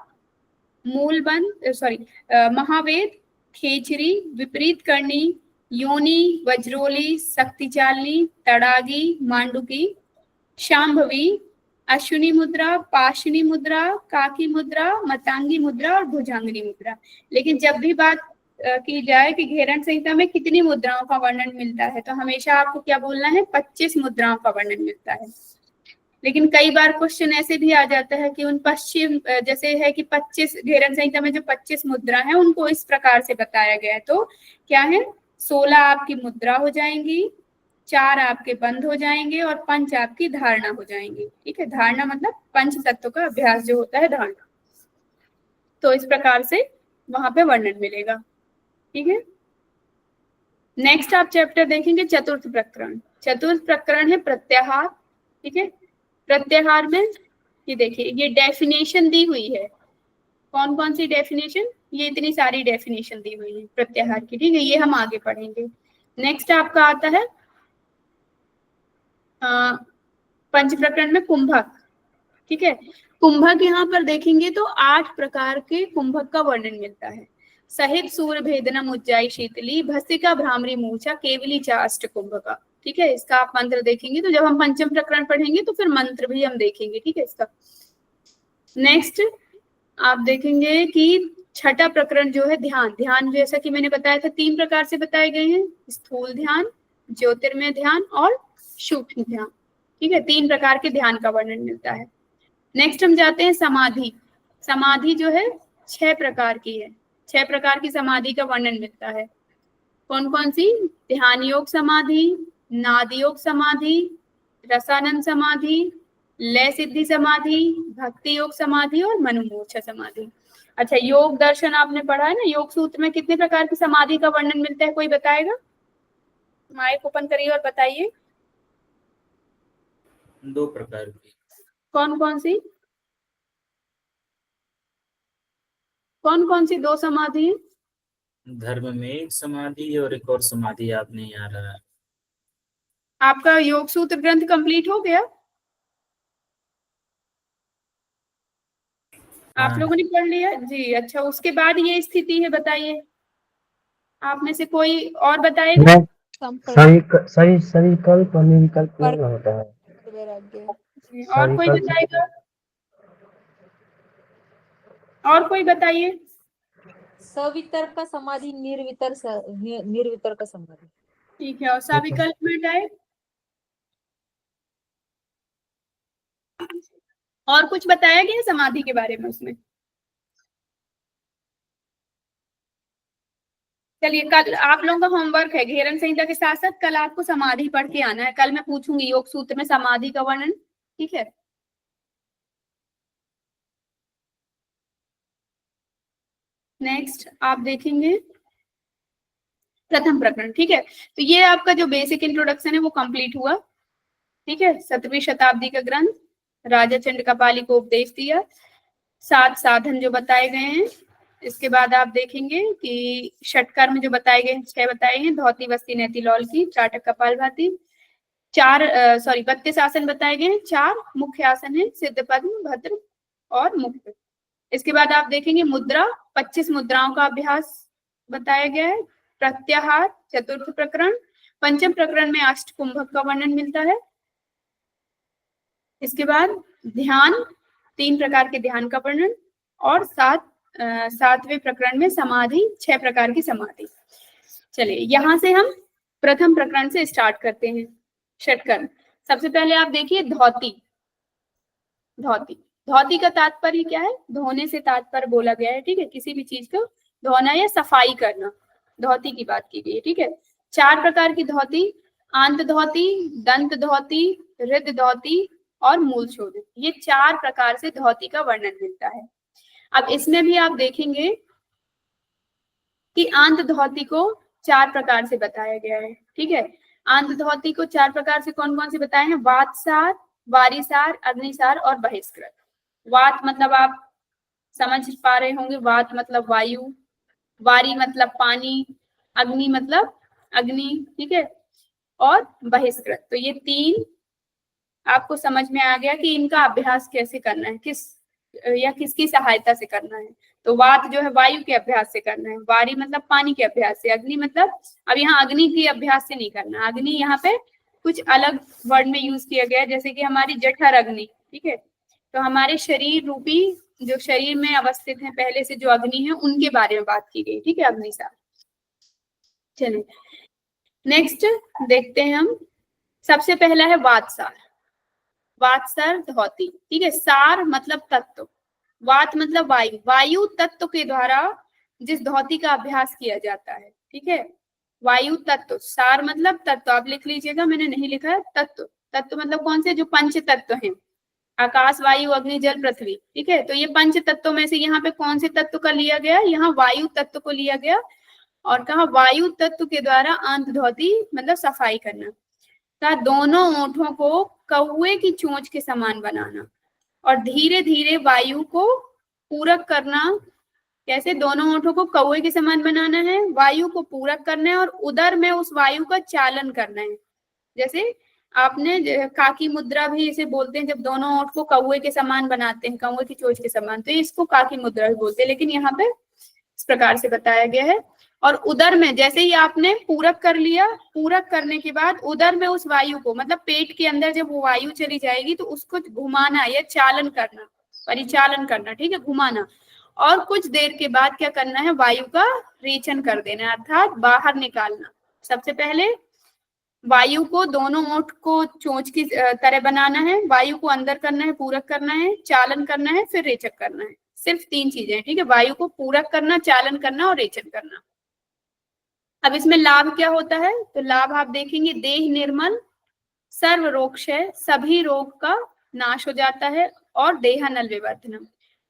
मूल बंध, महावेद, खेचरी, विपरीत करनी, योनि, वज्रोली, शक्तिचालिनी, तड़ागी, मांडुकी, शांभवी, अश्विनी मुद्रा, पाशनी मुद्रा, काकी मुद्रा, मतांगी मुद्रा और भुजंगनी मुद्रा। लेकिन जब भी बात की जाए कि घेरण संहिता में कितनी मुद्राओं का वर्णन मिलता है, तो हमेशा आपको क्या बोलना है, 25 मुद्राओं का वर्णन मिलता है। लेकिन कई बार क्वेश्चन ऐसे भी आ जाता है कि उन पश्चिम, जैसे है कि 25 घेरण संहिता में जो 25 मुद्रा है उनको इस प्रकार से बताया गया है, तो क्या है, 16 आपकी मुद्रा हो जाएंगी, 4 आपके बंद हो जाएंगे और 5 आपकी धारणा हो जाएंगी। ठीक है, धारणा मतलब पंच तत्व का अभ्यास जो होता है धारणा। तो इस प्रकार से वहां पे वर्णन मिलेगा। ठीक है, नेक्स्ट आप चैप्टर देखेंगे चतुर्थ प्रकरण। चतुर्थ प्रकरण है प्रत्याहार। ठीक है, प्रत्याहार में ये देखिए ये डेफिनेशन दी हुई है। कौन कौन सी डेफिनेशन, ये इतनी सारी डेफिनेशन दी हुई है प्रत्याहार की। ठीक है, ये हम आगे पढ़ेंगे। नेक्स्ट आपका आता है पंच प्रकरण में कुंभक। ठीक है, कुंभक यहाँ पर देखेंगे तो 8 प्रकार के कुंभक का वर्णन मिलता है। सहित सूर्य भेदनम उज्जाई शीतली भस्तिका भ्रामरी मूर्छा केवली चाष्ट कुंभका। ठीक है, इसका आप मंत्र देखेंगे तो जब हम पंचम प्रकरण पढ़ेंगे तो फिर मंत्र भी हम देखेंगे। ठीक है, इसका नेक्स्ट आप देखेंगे कि छठा प्रकरण जो है ध्यान। ध्यान जैसा कि मैंने बताया था 3 प्रकार से बताए गए हैं, स्थूल ध्यान, ज्योतिर्मय ध्यान और सूक्ष्म ध्यान। ठीक है, 3 प्रकार के ध्यान का वर्णन मिलता है। नेक्स्ट हम जाते हैं समाधि। समाधि जो है 6 प्रकार की है। 6 प्रकार की समाधि का वर्णन मिलता है। कौन कौन सी? ध्यान योग समाधि, नाद योग समाधि, रसानंद समाधि, लय सिद्धि समाधि, भक्ति योग समाधि और मनोमोक्ष समाधि। अच्छा, योग दर्शन आपने पढ़ा है ना, योग सूत्र में कितने प्रकार की समाधि का वर्णन मिलता है, कोई बताएगा? माइक ओपन करिए और बताइए। 2 प्रकार की। कौन कौन सी? कौन कौन सी 2 समाधि? धर्म में एक समाधि और एक और समाधि याद नहीं आ रहा है। आपका योग सूत्र ग्रंथ कंप्लीट हो गया? आप लोगों ने पढ़ लिया जी? अच्छा, उसके बाद ये स्थिति है, बताइए आप में से कोई और बताएगा? सविकल्प और निर्विकल्प नहीं होता है। और कोई बताएगा? और कोई बताइए। सवितर्क समाधि, निर्वितर्क समाधि। ठीक है, और सविकल्प में टाइप और कुछ बताया गया समाधि के बारे में उसमें? चलिए, कल आप लोगों का होमवर्क है घेरन संहिता के साथ साथ कल आपको समाधि पढ़ के आना है। कल मैं पूछूंगी योग सूत्र में समाधि का वर्णन। ठीक है, नेक्स्ट आप देखेंगे प्रथम प्रकरण। ठीक है, तो ये आपका जो बेसिक इंट्रोडक्शन है वो कंप्लीट हुआ। ठीक है, 17वीं शताब्दी का ग्रंथ, राजा चंड कपाली को उपदेश दिया, 7 साधन जो बताए गए हैं। इसके बाद आप देखेंगे कि षटकर्म जो बताए गए हैं 6 बताए हैं, धौती वस्ती नैति लौल की, त्राटक कपालभाति। 32 आसन बताए गए हैं, 4 मुख्य आसन है, सिद्ध पद्म, भद्र और मुक्त। इसके बाद आप देखेंगे मुद्रा, 25 मुद्राओं का अभ्यास बताया गया है। प्रत्याहार चतुर्थ प्रकरण। पंचम प्रकरण में अष्ट कुंभक का वर्णन मिलता है। इसके बाद ध्यान, 3 प्रकार के ध्यान का वर्णन और 7वें प्रकरण में समाधि, 6 प्रकार की समाधि। चलिए, यहां से हम प्रथम प्रकरण से स्टार्ट करते हैं। षटकर्म। सबसे पहले आप देखिए धौती। धौती, धौती का तात्पर्य क्या है? धोने से तात्पर्य बोला गया है। ठीक है, किसी भी चीज को धोना या सफाई करना, धौती की बात की गई है। ठीक है, 4 प्रकार की धौती, आंत धौती, दंत धौती, हृद धौती और मूल शोधन, ये 4 प्रकार से धौती का वर्णन मिलता है। अब इसमें भी आप देखेंगे कि आंत धौती को 4 प्रकार से बताया गया है। ठीक है, आंत धौती को 4 प्रकार से कौन कौन से बताए हैं? वातसार, वारिसार, अग्निसार और बहिष्कृत। वात मतलब आप समझ पा रहे होंगे, वात मतलब वायु, वारी मतलब पानी, अग्नि मतलब अग्नि। ठीक है, और बहिष्कृत। तो ये 3 आपको समझ में आ गया कि इनका अभ्यास कैसे करना है, किसकी सहायता से करना है। तो वात जो है वायु के अभ्यास से करना है, वारी मतलब पानी के अभ्यास से, अग्नि मतलब अब यहाँ अग्नि के अभ्यास से नहीं करना। अग्नि यहाँ पे कुछ अलग वर्ड में यूज किया गया है, जैसे कि हमारी जठर अग्नि। ठीक है, तो हमारे शरीर रूपी जो शरीर में अवस्थित है पहले से जो अग्नि है उनके बारे में बात की गई। ठीक है, अग्निसार। चलिए नेक्स्ट देखते हैं हम। सबसे पहला है वातसार। वातसार धौती। ठीक है, सार मतलब तत्व, वात मतलब वायु, वायु तत्व के द्वारा जिस धौती का अभ्यास किया जाता है। ठीक है, वायु तत्व, सार मतलब तत्व, आप लिख लीजिएगा, मैंने नहीं लिखा है। तत्व, तत्व मतलब कौन से, जो पंच तत्व हैं, आकाश वायु अग्नि जल पृथ्वी, ठीक है। तो ये पंच तत्वों में से यहाँ पे कौन से तत्व का लिया गया, यहाँ वायु तत्व को लिया गया। और कहा वायु तत्व के द्वारा अंत धोती मतलब सफाई करना। कहा दोनों ओंठों को कौवे की चोंच के समान बनाना और धीरे धीरे वायु को पूरक करना। कैसे, दोनों ओंठों को कौवे के समान बनाना है, वायु को पूरक करना है और उदर में उस वायु का चालन करना है। जैसे आपने काकी मुद्रा भी इसे बोलते हैं, जब दोनों ओंठ को कौवे के समान बनाते हैं, कौवे की चोंच के समान, तो इसको काकी मुद्रा भी बोलते हैं, लेकिन यहाँ पे इस प्रकार से बताया गया है। और उदर में जैसे ही आपने पूरक कर लिया, पूरक करने के बाद उदर में उस वायु को, मतलब पेट के अंदर जब वो वायु चली जाएगी तो उसको घुमाना या चालन करना, परिचालन करना, ठीक है, घुमाना। और कुछ देर के बाद क्या करना है, वायु का रेचन कर देना, अर्थात बाहर निकालना। सबसे पहले वायु को दोनों ओंठ को चोंच की तरह बनाना है, वायु को अंदर करना है, पूरक करना है, चालन करना है, फिर रेचक करना है। सिर्फ 3 चीजें, ठीक है, वायु को पूरक करना, चालन करना और रेचन करना। अब इसमें लाभ क्या होता है, तो लाभ आप देखेंगे, देह निर्मल, सर्व रोग क्षय, सभी रोग का नाश हो जाता है, और देहानल विवर्धनम,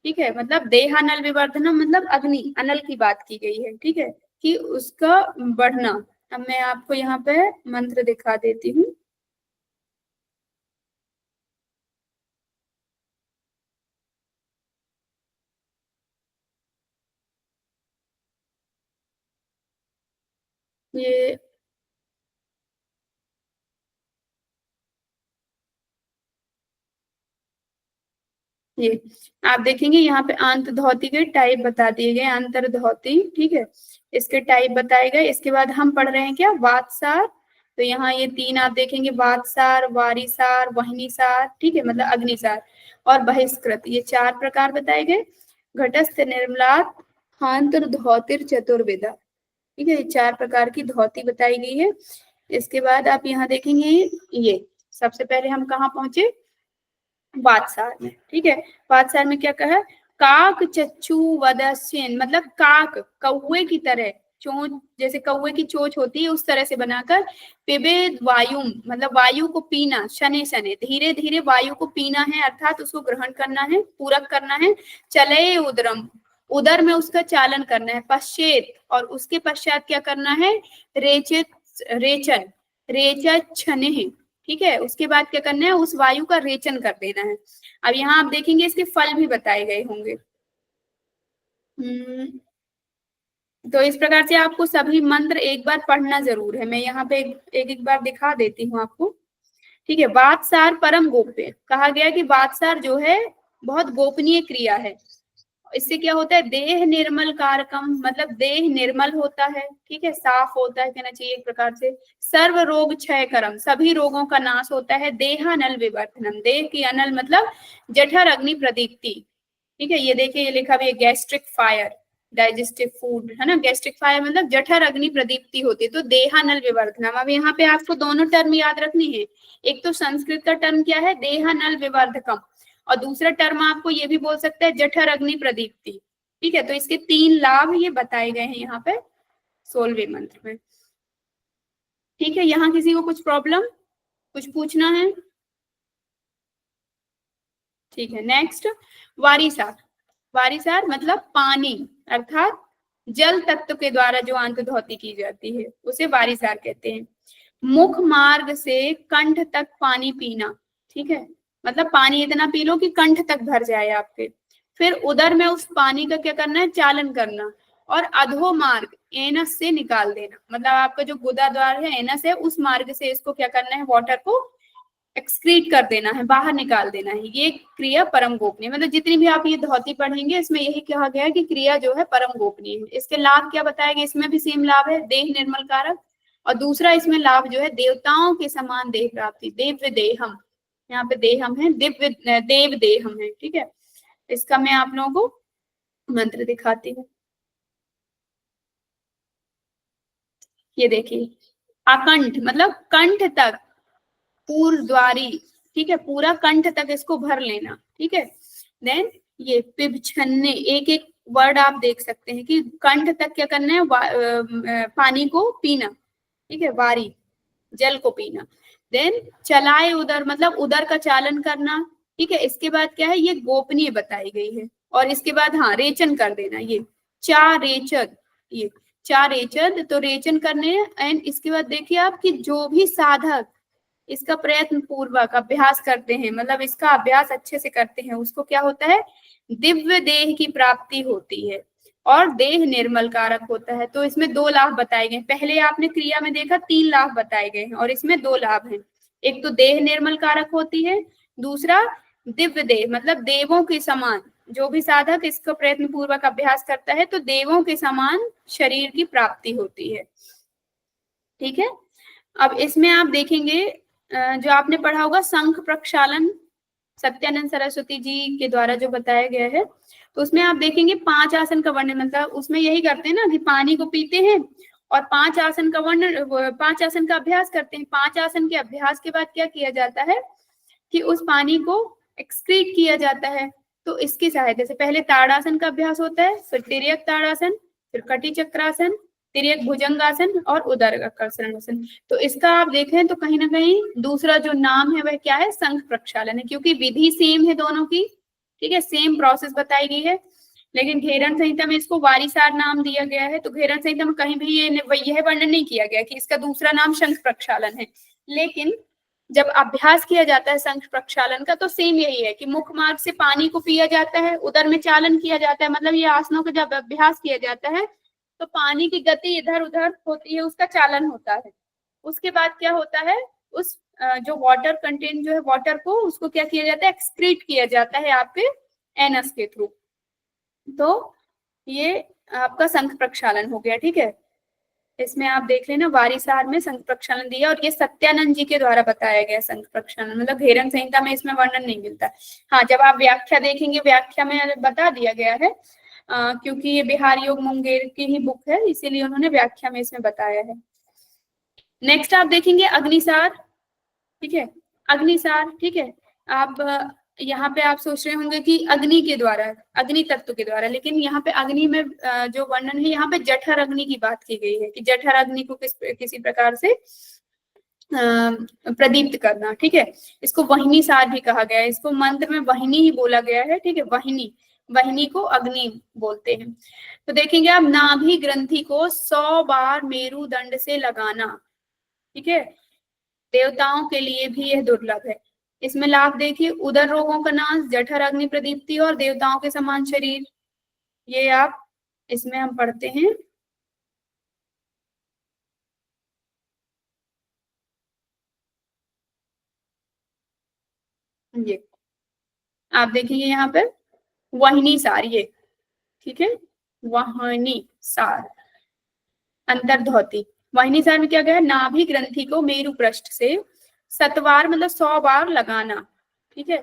ठीक है, मतलब देहानल विवर्धनम मतलब अग्नि अनल की बात की गई है, ठीक है, कि उसका बढ़ना। अब मैं आपको यहाँ पे मंत्र दिखा देती हूँ। ये आप देखेंगे यहाँ पे अंत धोती के टाइप बता दिए गए, अंतर धोती, ठीक है, इसके टाइप बताए गए। इसके बाद हम पढ़ रहे हैं क्या, वातसार। तो यहाँ ये 3 आप देखेंगे, वातसार, वारीसार, वहनीसार, ठीक है, मतलब अग्निसार, और बहिष्कृत, ये 4 प्रकार बताए गए। घटस्थ निर्मलात हांतर धोतिर चतुर्विधा, ठीक है, ये 4 प्रकार की धोती बताई गई है। इसके बाद आप यहाँ देखेंगे, ये सबसे पहले हम कहाँ पहुंचे, वातसार में, ठीक है। वातसार में क्या कहा, काक चच्चू वदस्यन, मतलब काक कौवे की तरह, चोंच जैसे कौवे की चोंच होती है उस तरह से बनाकर, पिबेद वायु मतलब वायु को पीना, शने शने धीरे धीरे वायु को पीना है, अर्थात उसको ग्रहण करना है, पूरक करना है। चले उदरम, उदर में उसका चालन करना है। पश्चेत, और उसके पश्चात क्या करना है, रेचित रेचन, रेचत छने है, ठीक है, उसके बाद क्या करना है, उस वायु का रेचन कर देना है। अब यहाँ आप देखेंगे इसके फल भी बताए गए होंगे। तो इस प्रकार से आपको सभी मंत्र एक बार पढ़ना जरूर है। मैं यहाँ पे एक बार दिखा देती हूँ आपको, ठीक है। वातसार परम गोप्य, कहा गया कि वातसार जो है बहुत गोपनीय क्रिया है। इससे क्या होता है, देह निर्मल कारकम, मतलब देह निर्मल होता है, ठीक है, साफ होता है कहना चाहिए एक प्रकार से। सर्व रोग क्षय करम, सभी रोगों का नाश होता है। देहानल विवर्धनम, देह की अनल मतलब जठर अग्नि प्रदीप्ति, ठीक है, ये देखिए ये लिखा भी है, गैस्ट्रिक फायर, डाइजेस्टिव फूड है ना, गैस्ट्रिक फायर मतलब जठर अग्नि प्रदीप्ति होती है। तो देहानल विवर्धनम, अब यहाँ पे आपको दोनों टर्म याद रखनी है। एक तो संस्कृत का टर्म क्या है, देहानल विवर्धकम, और दूसरा टर्म आपको ये भी बोल सकते हैं जठर अग्नि प्रदीप्ति, ठीक है। तो इसके 3 लाभ ये बताए गए हैं यहाँ पे 16वें मंत्र में, ठीक है। यहाँ किसी को कुछ प्रॉब्लम, कुछ पूछना है, ठीक है। नेक्स्ट, वारीसार, वारीसार मतलब पानी, अर्थात जल तत्व के द्वारा जो अंत धोती की जाती है उसे वारीसार कहते हैं। मुख मार्ग से कंठ तक पानी पीना, ठीक है, मतलब पानी इतना पी लो कि कंठ तक भर जाए आपके। फिर उदर में उस पानी का क्या करना है, चालन करना, और अधो मार्ग एनस से निकाल देना, मतलब आपका जो गुदा द्वार है एनस है, उस मार्ग से इसको क्या करना है, वाटर को एक्सक्रीट कर देना है, बाहर निकाल देना है। ये क्रिया परम गोपनीय, मतलब जितनी भी आप ये धोती पढ़ेंगे इसमें यही कहा गया है कि क्रिया जो है परम गोपनीय है। इसके लाभ क्या बताया गया, इसमें भी सेम लाभ है, देह निर्मल कारक, और दूसरा इसमें लाभ जो है देवताओं के समान देह प्राप्ति, दिव्य देहम, यहाँ पे देहम है, दिव्य देव देहम है, ठीक है। इसका मैं आप लोगों को मंत्र दिखाती हूँ, ये देखिए, अकंठ मतलब कंठ तक, पूर्वद्वारी, ठीक है, पूरा कंठ तक इसको भर लेना, ठीक है। देन ये पिबछन्ने, एक एक वर्ड आप देख सकते हैं कि कंठ तक क्या करना है, पानी को पीना, ठीक है, वारी, जल को पीना। देन चलाए उदर, मतलब उदर का चालन करना, ठीक है। इसके बाद क्या है, ये गोपनीय बताई गई है। और इसके बाद हाँ, रेचन कर देना, ये चा रेचन, ये चा रेचन, तो रेचन करने। एंड इसके बाद देखिए आप कि जो भी साधक इसका प्रयत्न पूर्वक अभ्यास करते हैं, मतलब इसका अभ्यास अच्छे से करते हैं, उसको क्या होता है, दिव्य देह की प्राप्ति होती है और देह निर्मल कारक होता है। तो इसमें 2 लाभ बताए गए। पहले आपने क्रिया में देखा 3 लाभ बताए गए हैं और इसमें 2 लाभ हैं। एक तो देह निर्मल कारक होती है, दूसरा दिव्य देह, मतलब देवों के समान, जो भी साधक इसका प्रयत्न पूर्वक अभ्यास करता है तो देवों के समान शरीर की प्राप्ति होती है, ठीक है। अब इसमें आप देखेंगे जो आपने पढ़ा होगा शंख प्रक्षालन, सत्यानंद सरस्वती जी के द्वारा जो बताया गया है, तो उसमें आप देखेंगे 5 आसन का वर्णन, मतलब उसमें यही करते हैं ना कि पानी को पीते हैं और 5 आसन का वर्णन, 5 आसन का अभ्यास करते हैं। 5 आसन के अभ्यास के बाद क्या किया जाता है कि उस पानी को एक्सक्रीट किया जाता है। तो इसकी सहायता से पहले ताड़ासन का अभ्यास होता है, फिर तिर्यक ताड़ासन, फिर कटी चक्रासन, तिर्यक भुजंगासन और उदराकर्षणासन। तो इसका आप देखें तो कहीं ना कहीं दूसरा जो नाम है वह क्या है, शंख प्रक्षालन है, क्योंकि विधि सेम है दोनों की, ठीक है, सेम प्रोसेस बताई गई है। लेकिन घेरन संहिता में इसको वारिसार नाम दिया गया है। तो घेरन संहिता में कहीं भी यह वर्णन नहीं किया गया कि इसका दूसरा नाम शंख प्रक्षालन है। लेकिन जब अभ्यास किया जाता है शंख प्रक्षालन का तो सेम यही है कि मुख मार्ग से पानी को पिया जाता है, उदर में चालन किया जाता है, मतलब ये आसनों का जब अभ्यास किया जाता है तो पानी की गति इधर उधर होती है, उसका चालन होता है। उसके बाद क्या होता है, उस जो वाटर कंटेंट जो है, वाटर को उसको क्या किया जाता है, एक्सक्रीट किया जाता है आपके एनस के थ्रू। तो ये आपका शंख प्रक्षालन हो गया, ठीक है। इसमें आप देख लेना वारिसार में शंख प्रक्षालन दिया और ये सत्यानंद जी के द्वारा बताया गया शंख प्रक्षालन, मतलब घेरन संहिता में इसमें वर्णन नहीं मिलता। हाँ, जब आप व्याख्या देखेंगे, व्याख्या में बता दिया गया है, क्योंकि ये बिहार योग मुंगेर की ही बुक है, इसीलिए उन्होंने व्याख्या में इसमें बताया है। नेक्स्ट आप देखेंगे अग्निसार, ठीक है, अग्निसार, ठीक है। आप यहाँ पे आप सोच रहे होंगे कि अग्नि के द्वारा, अग्नि तत्व के द्वारा, लेकिन यहाँ पे अग्नि में जो वर्णन है, यहाँ पे जठर अग्नि की बात की गई है कि जठर अग्नि को किसी प्रकार से प्रदीप्त करना, ठीक है। इसको वहिनी सार भी कहा गया है, इसको मंत्र में वहिनी ही बोला गया है, ठीक है, वहिनी, वहिनी को अग्नि बोलते हैं। तो देखेंगे आप, नाभि ग्रंथि को 100 बार मेरुदंड से लगाना, ठीक है, देवताओं के लिए भी यह दुर्लभ है। इसमें लाभ देखिए, उदर रोगों का नाश, जठर अग्नि प्रदीप्ति और देवताओं के समान शरीर, ये आप इसमें हम पढ़ते हैं। ये आप देखेंगे यहाँ पे वाहिनी सार, ये ठीक है, वाहिनी सार, अंतर्धौती। वाहिनी सार में क्या गया, नाभि ग्रंथि को मेरु पृष्ठ से 7 बार, मतलब 100 बार लगाना, ठीक है,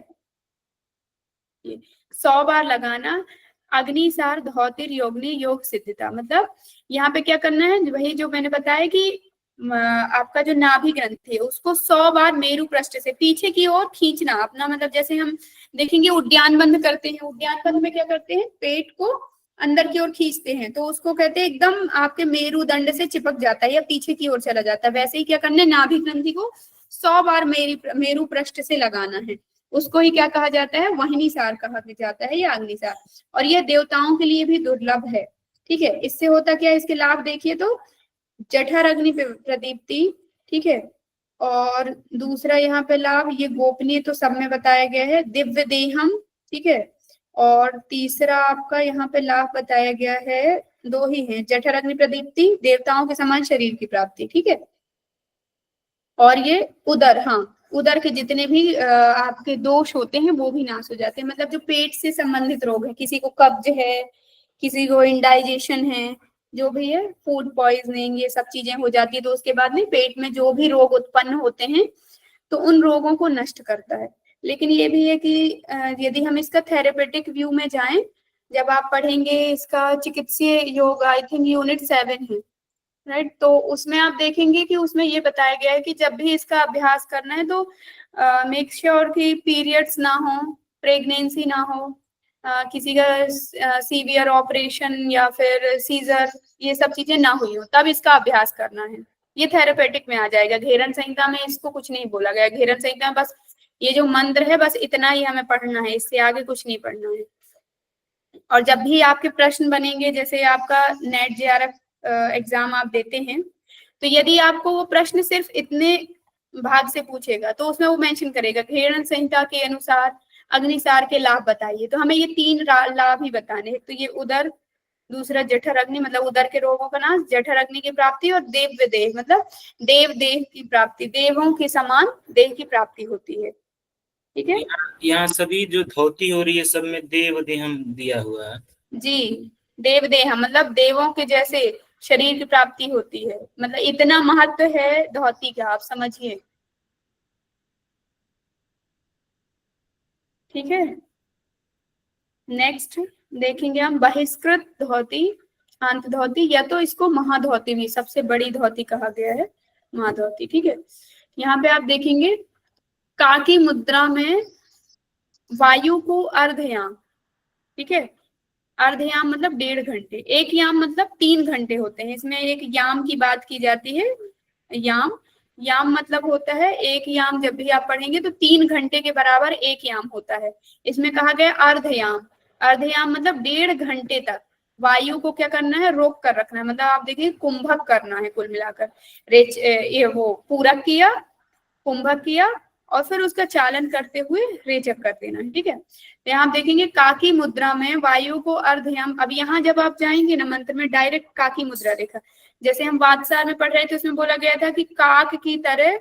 100 बार लगाना। अग्निसार धौतिर योगनी योग सिद्धता, मतलब यहाँ पे क्या करना है, वही जो मैंने बताया कि आपका जो नाभि ग्रंथि है उसको 100 बार मेरु पृष्ठ से पीछे की ओर खींचना अपना, मतलब जैसे हम देखेंगे उद्यान बंद करते हैं, उद्यान बंद में क्या करते हैं, पेट को अंदर की ओर खींचते हैं, तो उसको कहते हैं एकदम आपके मेरुदंड से चिपक जाता है या पीछे की ओर चला जाता है। वैसे ही क्या करना है, नाभि ग्रंथि को 100 बार मेरु पृष्ठ से लगाना है, उसको ही क्या कहा जाता है, वाहिनी सार कहा जाता है या अग्निसार। और यह देवताओं के लिए भी दुर्लभ है, ठीक है। इससे होता क्या है, इसके लाभ देखिए तो जठर अग्नि प्रदीप्ति, ठीक है, और दूसरा यहाँ पे लाभ, ये गोपनीय तो सब में बताया गया है, दिव्य देहम, ठीक है, और तीसरा आपका यहाँ पे लाभ बताया गया है, 2 ही हैं, जठर अग्नि प्रदीप्ति, देवताओं के समान शरीर की प्राप्ति, ठीक है। और ये उदर, हाँ, उदर के जितने भी आपके दोष होते हैं वो भी नाश हो जाते हैं, मतलब जो पेट से संबंधित रोग है, किसी को कब्ज है, किसी को इंडाइजेशन है, जो भी है, फूड पॉइजनिंग, ये सब चीजें हो जाती है, तो उसके बाद में पेट में जो भी रोग उत्पन्न होते हैं तो उन रोगों को नष्ट करता है। लेकिन ये भी है कि यदि हम इसका थेरेपेटिक व्यू में जाएं, जब आप पढ़ेंगे इसका चिकित्सीय योग, आई थिंक यूनिट 7 है, राइट, तो उसमें आप देखेंगे कि उसमें ये बताया गया है कि जब भी इसका अभ्यास करना है तो मेक श्योर कि पीरियड्स ना हो, प्रेगनेंसी ना हो, किसी का सीवियर ऑपरेशन या फिर सीजर, ये सब चीजें ना हुई हो, तब इसका अभ्यास करना है। ये थेरेपेटिक में आ जाएगा। घेरन संहिता में इसको कुछ नहीं बोला गया। घेरन संहिता में बस ये जो मंत्र है बस इतना ही हमें पढ़ना है, इससे आगे कुछ नहीं पढ़ना है। और जब भी आपके प्रश्न बनेंगे, जैसे आपका नेट जेआरएफ एग्जाम आप देते हैं, तो यदि आपको वो प्रश्न सिर्फ इतने भाग से पूछेगा तो उसमें वो मेंशन करेगा घेरन संहिता के अनुसार अग्निसार के लाभ बताइए, तो हमें ये 3 लाभ ही बताने हैं। तो ये उदर, दूसरा जठर अग्नि मतलब उदर के रोगों का नाश, जठर अग्नि की प्राप्ति, और देव देह मतलब देव देह की प्राप्ति, देवों के समान देह की प्राप्ति होती है। ठीक है, यहाँ सभी जो धोती हो रही है सब में देव देहम दिया हुआ है जी। देव देह मतलब देवों के जैसे शरीर की प्राप्ति होती है, मतलब इतना महत्व है धोती का, आप समझिए। ठीक है, नेक्स्ट देखेंगे हम बहिष्कृत धोती, अंत धोती, या तो इसको महाधोती भी, सबसे बड़ी धोती कहा गया है महाधोती। ठीक है, यहाँ पे आप देखेंगे काकी मुद्रा में वायु को अर्धयाम, ठीक है, अर्धयाम मतलब 1.5 घंटे, एक याम मतलब 3 घंटे होते हैं। इसमें एक याम की बात की जाती है। याम, याम मतलब होता है एक याम, जब भी आप पढ़ेंगे तो 3 घंटे के बराबर एक याम होता है। इसमें कहा गया अर्धयाम, अर्धयाम मतलब 1.5 घंटे तक वायु को क्या करना है, रोक कर रखना है। मतलब आप देखिए कुंभक करना है, कुल मिलाकर ये वो पूरक किया, कुंभक किया, और फिर उसका चालन करते हुए रेचक कर देना है। ठीक है, तो यहाँ आप देखेंगे काकी मुद्रा में वायु को अर्धयाम। अब यहाँ जब आप जाएंगे ना मंत्र में, डायरेक्ट काकी मुद्रा देखा, जैसे हम वात्सार में पढ़ रहे थे उसमें बोला गया था कि काक की तरह,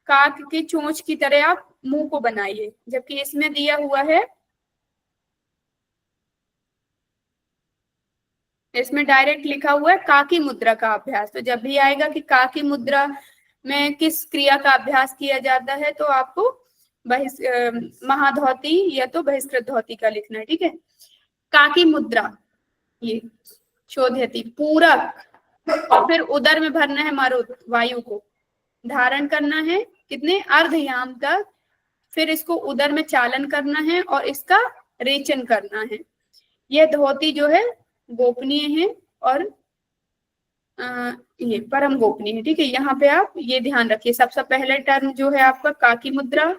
काक की चोंच की तरह आप मुंह को बनाइए, जबकि इसमें दिया हुआ है, इसमें डायरेक्ट लिखा हुआ है काकी मुद्रा का अभ्यास। तो जब भी आएगा कि काकी मुद्रा में किस क्रिया का अभ्यास किया जाता है, तो आपको महाधोती या तो बहिष्कृत धोती का लिखना है। ठीक है, काकी मुद्रा, ये शोधयति पूरक, और फिर उदर में भरना है मरुत, वायु को धारण करना है कितने, अर्धयाम तक, फिर इसको उदर में चालन करना है और इसका रेचन करना है। यह धोती जो है गोपनीय है और ये परम गोपनीय है। ठीक है, यहाँ पे आप ये ध्यान रखिए, सबसे पहले टर्म जो है आपका काकी मुद्रा,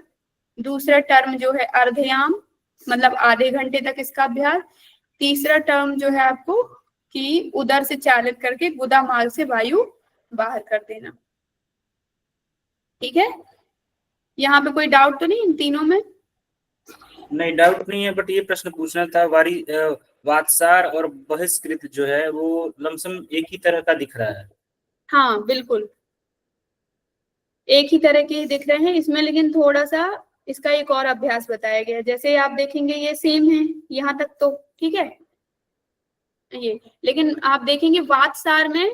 दूसरा टर्म जो है अर्धयाम मतलब आधे घंटे तक इसका अभ्यास, तीसरा टर्म जो है आपको कि उदर से चालित करके गुदा मार्ग से वायु बाहर कर देना। ठीक है, यहाँ पे कोई डाउट तो नहीं इन तीनों में? नहीं, डाउट नहीं है, बट ये प्रश्न पूछना था, वात्सार और बहिष्कृत जो है वो लमसम एक ही तरह का दिख रहा है। हाँ बिल्कुल एक ही तरह के दिख रहे हैं इसमें, लेकिन थोड़ा सा इसका एक और अभ्यास बताया गया है। जैसे आप देखेंगे ये सेम है यहाँ तक तो, ठीक है ये, लेकिन आप देखेंगे वात्सार में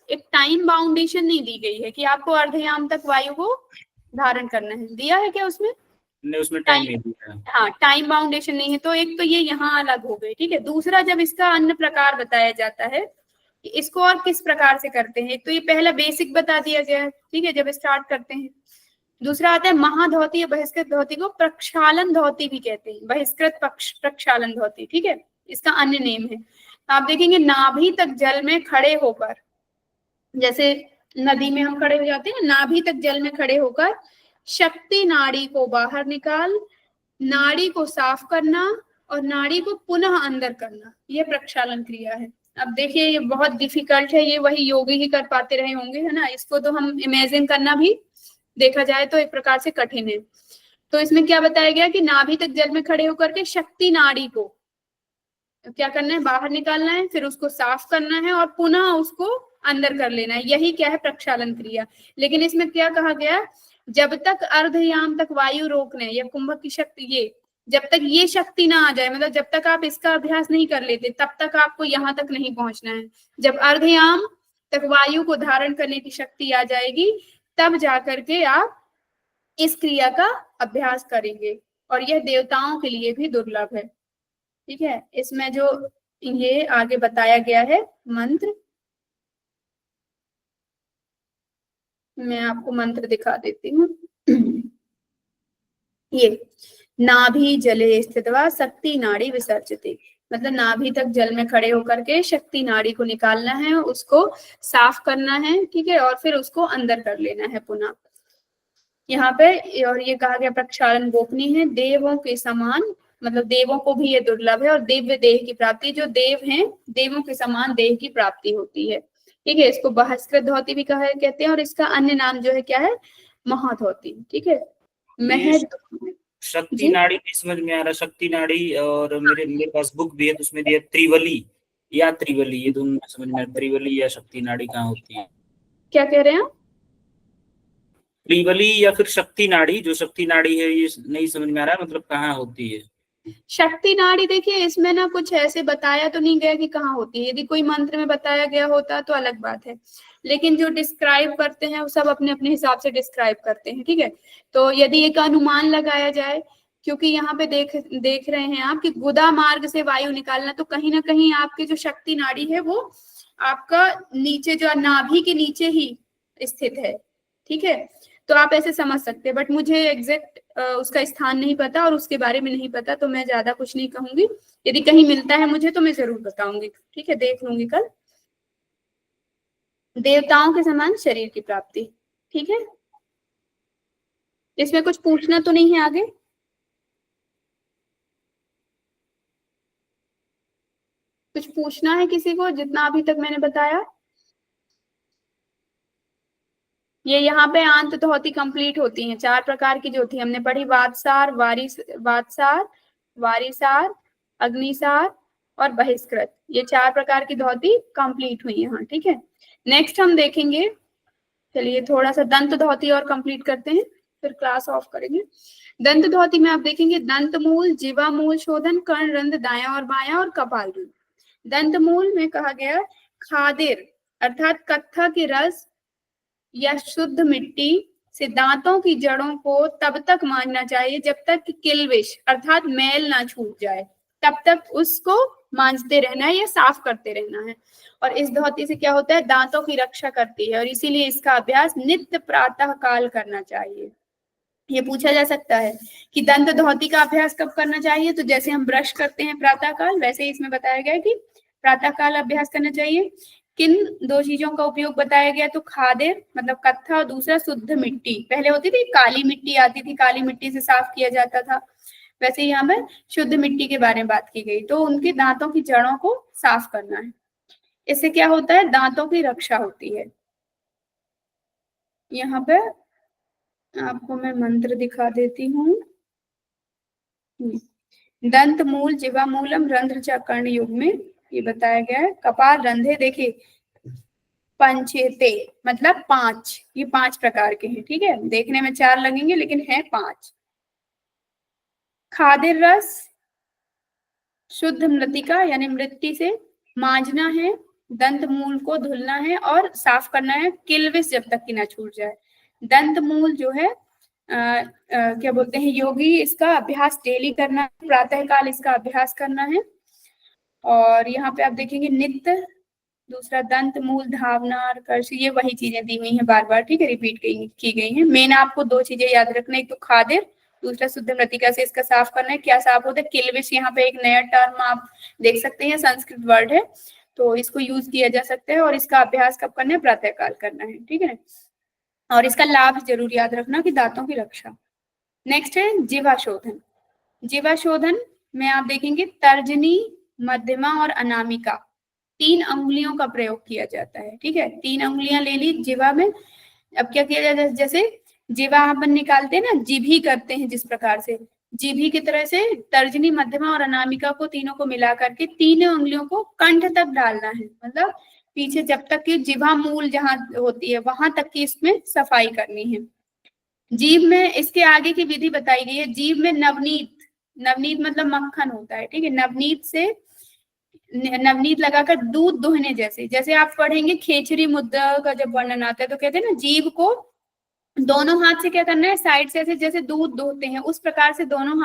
एक टाइम बाउंडेशन नहीं दी गई है कि आपको अर्धयाम तक वायु को धारण करना है। दिया है क्या उसमें? नहीं, उसमें टाइम नहीं दिया है। हाँ, टाइम बाउंडेशन नहीं है, तो एक तो ये यहाँ अलग हो गई। ठीक है, दूसरा जब इसका अन्य प्रकार बताया जाता है कि इसको और किस प्रकार से करते हैं, तो ये पहला बेसिक बता दिया गया है। ठीक है, जब स्टार्ट करते हैं। दूसरा आता है महाधोती या बहिष्कृत धोती को प्रक्षालन धोती भी कहते हैं, बहिष्कृत प्रक्षालन धोती। ठीक है, इसका अन्य नेम है। आप देखेंगे नाभि तक जल में खड़े होकर, जैसे नदी में हम खड़े हो जाते हैं, नाभि तक जल में खड़े होकर शक्ति नाड़ी को बाहर निकाल, नाड़ी को साफ करना और नाड़ी को पुनः अंदर करना, यह प्रक्षालन क्रिया है। अब देखिए ये बहुत डिफिकल्ट है, ये वही योगी ही कर पाते रहे होंगे, है ना। इसको तो हम इमेजिन करना भी देखा जाए तो एक प्रकार से कठिन है। तो इसमें क्या बताया गया कि नाभि तक जल में खड़े होकर के शक्ति नाड़ी को क्या करना है, बाहर निकालना है, फिर उसको साफ करना है और पुनः उसको अंदर कर लेना है। यही क्या है, प्रक्षालन क्रिया। लेकिन इसमें क्या कहा गया, जब तक अर्धयाम तक वायु रोकने या कुंभक की शक्ति, ये जब तक ये शक्ति ना आ जाए, मतलब जब तक आप इसका अभ्यास नहीं कर लेते, तब तक आपको यहाँ तक नहीं पहुंचना है। जब अर्धयाम तक वायु को धारण करने की शक्ति आ जाएगी, तब जाकर के आप इस क्रिया का अभ्यास करेंगे, और यह देवताओं के लिए भी दुर्लभ है। ठीक है, इसमें जो ये आगे बताया गया है मंत्र, मैं आपको मंत्र दिखा देती हूँ। ये नाभि जले स्थित्वा शक्ति नाड़ी विसर्जते, मतलब नाभि तक जल में खड़े होकर के शक्ति नाड़ी को निकालना है, उसको साफ करना है, ठीक है, और फिर उसको अंदर कर लेना है पुनः। यहाँ पे और ये कहा गया प्रक्षालन गोपनीय है, देवों के समान, मतलब देवों को भी ये दुर्लभ है, और दिव्य देह की प्राप्ति, जो देव हैं देवों के समान देह की प्राप्ति होती है, ठीक है। इसको बहिष्कृत धोती भी कहते हैं, और इसका अन्य नाम जो है क्या है, महाधोती, ठीक है। शक्ति नाड़ी भी समझ में आ रहा, शक्ति नाड़ी, और मेरे पास बुक भी है तो उसमें दिया त्रिवली या त्रिवली, ये दोनों समझ में, त्रिवली या शक्ति नाड़ी कहाँ होती है? क्या कह रहे हैं आप? त्रिवली या फिर शक्ति नाड़ी, जो शक्ति नाड़ी है ये नहीं समझ में आ रहा है, मतलब कहाँ होती है शक्ति नाड़ी? देखिए इसमें ना कुछ ऐसे बताया तो नहीं गया कि कहाँ होती है, यदि कोई मंत्र में बताया गया होता तो अलग बात है, लेकिन जो डिस्क्राइब करते हैं वो सब अपने अपने हिसाब से डिस्क्राइब करते हैं, ठीक है। तो यदि एक अनुमान लगाया जाए, क्योंकि यहाँ पे देख रहे हैं आप कि गुदा मार्ग से वायु निकालना, तो कहीं ना कहीं आपकी जो शक्ति नाड़ी है वो आपका नीचे, जो नाभि के नीचे ही स्थित है, ठीक है। तो आप ऐसे समझ सकते हैं, बट मुझे एग्जैक्ट उसका स्थान नहीं पता और उसके बारे में नहीं पता, तो मैं ज्यादा कुछ नहीं कहूंगी। यदि कहीं मिलता है मुझे तो मैं जरूर बताऊंगी, ठीक है, देख लूंगी कल। देवताओं के समान शरीर की प्राप्ति, ठीक है। इसमें कुछ पूछना तो नहीं है आगे? कुछ पूछना है किसी को जितना अभी तक मैंने बताया? ये यहाँ पे आंत धोती कंप्लीट होती हैं, 4 प्रकार की जो थी हमने पढ़ी, वातसार, वारिसार, अग्निसार और बहिष्कृत, ये 4 प्रकार की धोती कंप्लीट हुई यहाँ, ठीक है। नेक्स्ट हम देखेंगे, चलिए थोड़ा सा दंत धोती और कंप्लीट करते हैं, फिर क्लास ऑफ करेंगे। दंत धोती में आप देखेंगे दंत मूल, जिवा मूल शोधन, कर्ण रंध्र दायां और बायां, और कपाल रंध्र। दंत मूल में कहा गया खादिर अर्थात कत्था के रस या शुद्ध मिट्टी से दांतों की जड़ों को तब तक मांजना चाहिए जब तक कि किल्विश अर्थात मैल ना छूट जाए, तब तक उसको मांजते रहना है या साफ करते रहना है। और इस धोती से क्या होता है, दांतों की रक्षा करती है, और इसीलिए इसका अभ्यास नित्य प्रातः काल करना चाहिए। ये पूछा जा सकता है कि दंत धोती का अभ्यास कब करना चाहिए, तो जैसे हम ब्रश करते हैं प्रातः काल, वैसे ही इसमें बताया गया कि प्रातः काल अभ्यास करना चाहिए। किन 2 चीजों का उपयोग बताया गया, तो खादिर मतलब कत्था, और दूसरा शुद्ध मिट्टी। पहले होती थी काली मिट्टी आती थी, काली मिट्टी से साफ किया जाता था, वैसे ही यहाँ पर शुद्ध मिट्टी के बारे में बात की गई। तो उनके दांतों की जड़ों को साफ करना है, इससे क्या होता है, दांतों की रक्षा होती है। यहाँ पे आपको मैं मंत्र दिखा देती हूँ। दंत मूल, जिवा मूलम, रंध्र च कर्ण युग में ये बताया गया है। कपाल रंध्रे देखिए पंचेते मतलब 5, ये 5 प्रकार के हैं, ठीक है। देखने में 4 लगेंगे लेकिन है 5। खादिर रस शुद्ध मृतिका यानी मृत्यु से मांजना है, दंत मूल को धुलना है और साफ करना है, किल्विश जब तक कि ना छूट जाए। दंत मूल जो है क्या बोलते हैं योगी, इसका अभ्यास डेली करना है, प्रातः काल इसका अभ्यास करना है। और यहाँ पे आप देखेंगे नित्य, दूसरा दंत मूल, धावना, कर्ष, ये वही चीजें दी हुई हैं बार बार, ठीक है, रिपीट की गई हैं। मेन आपको 2 चीजें याद रखना, एक तो खादिर, दूसरा शुद्ध मृतिका से इसका साफ करना है। क्या साफ होता है, किल्विश, यहाँ पे एक नया टर्म आप देख सकते हैं, संस्कृत वर्ड है, तो इसको यूज किया जा सकता है। और इसका अभ्यास कब करना है, प्रातः काल करना है, ठीक है। और इसका लाभ जरूर याद रखना कि दांतों की रक्षा। नेक्स्ट है जीवाशोधन। जीवाशोधन में आप देखेंगे तर्जनी, मध्यमा और अनामिका 3 अंगुलियों का प्रयोग किया जाता है, ठीक है। 3 अंगुलियां ले ली जीवा में। अब क्या किया जाता है, जैसे जीवा अपन निकालते हैं ना, जीभी करते हैं जिस प्रकार से, जीभी की तरह से तर्जनी, मध्यमा और अनामिका को तीनों को मिला करके 3 अंगुलियों को कंठ तक डालना है, मतलब पीछे जब तक कि जिह्वा मूल जहां होती है वहां तक की इसमें सफाई करनी है। जीभ में इसके आगे की विधि बताई गई है। जीभ में नवनीत, नवनीत मतलब मक्खन होता है, ठीक है। नवनीत से नवनीत लगाकर दूध दोहने जैसे आप पढ़ेंगे खेचरी मुद्दा का जब वर्णन आता है तो कहते हैं ना, जीभ को दोनों हाथ से क्या करना है, साइड से ऐसे जैसे दूध दोहते हैं उस प्रकार से दोनों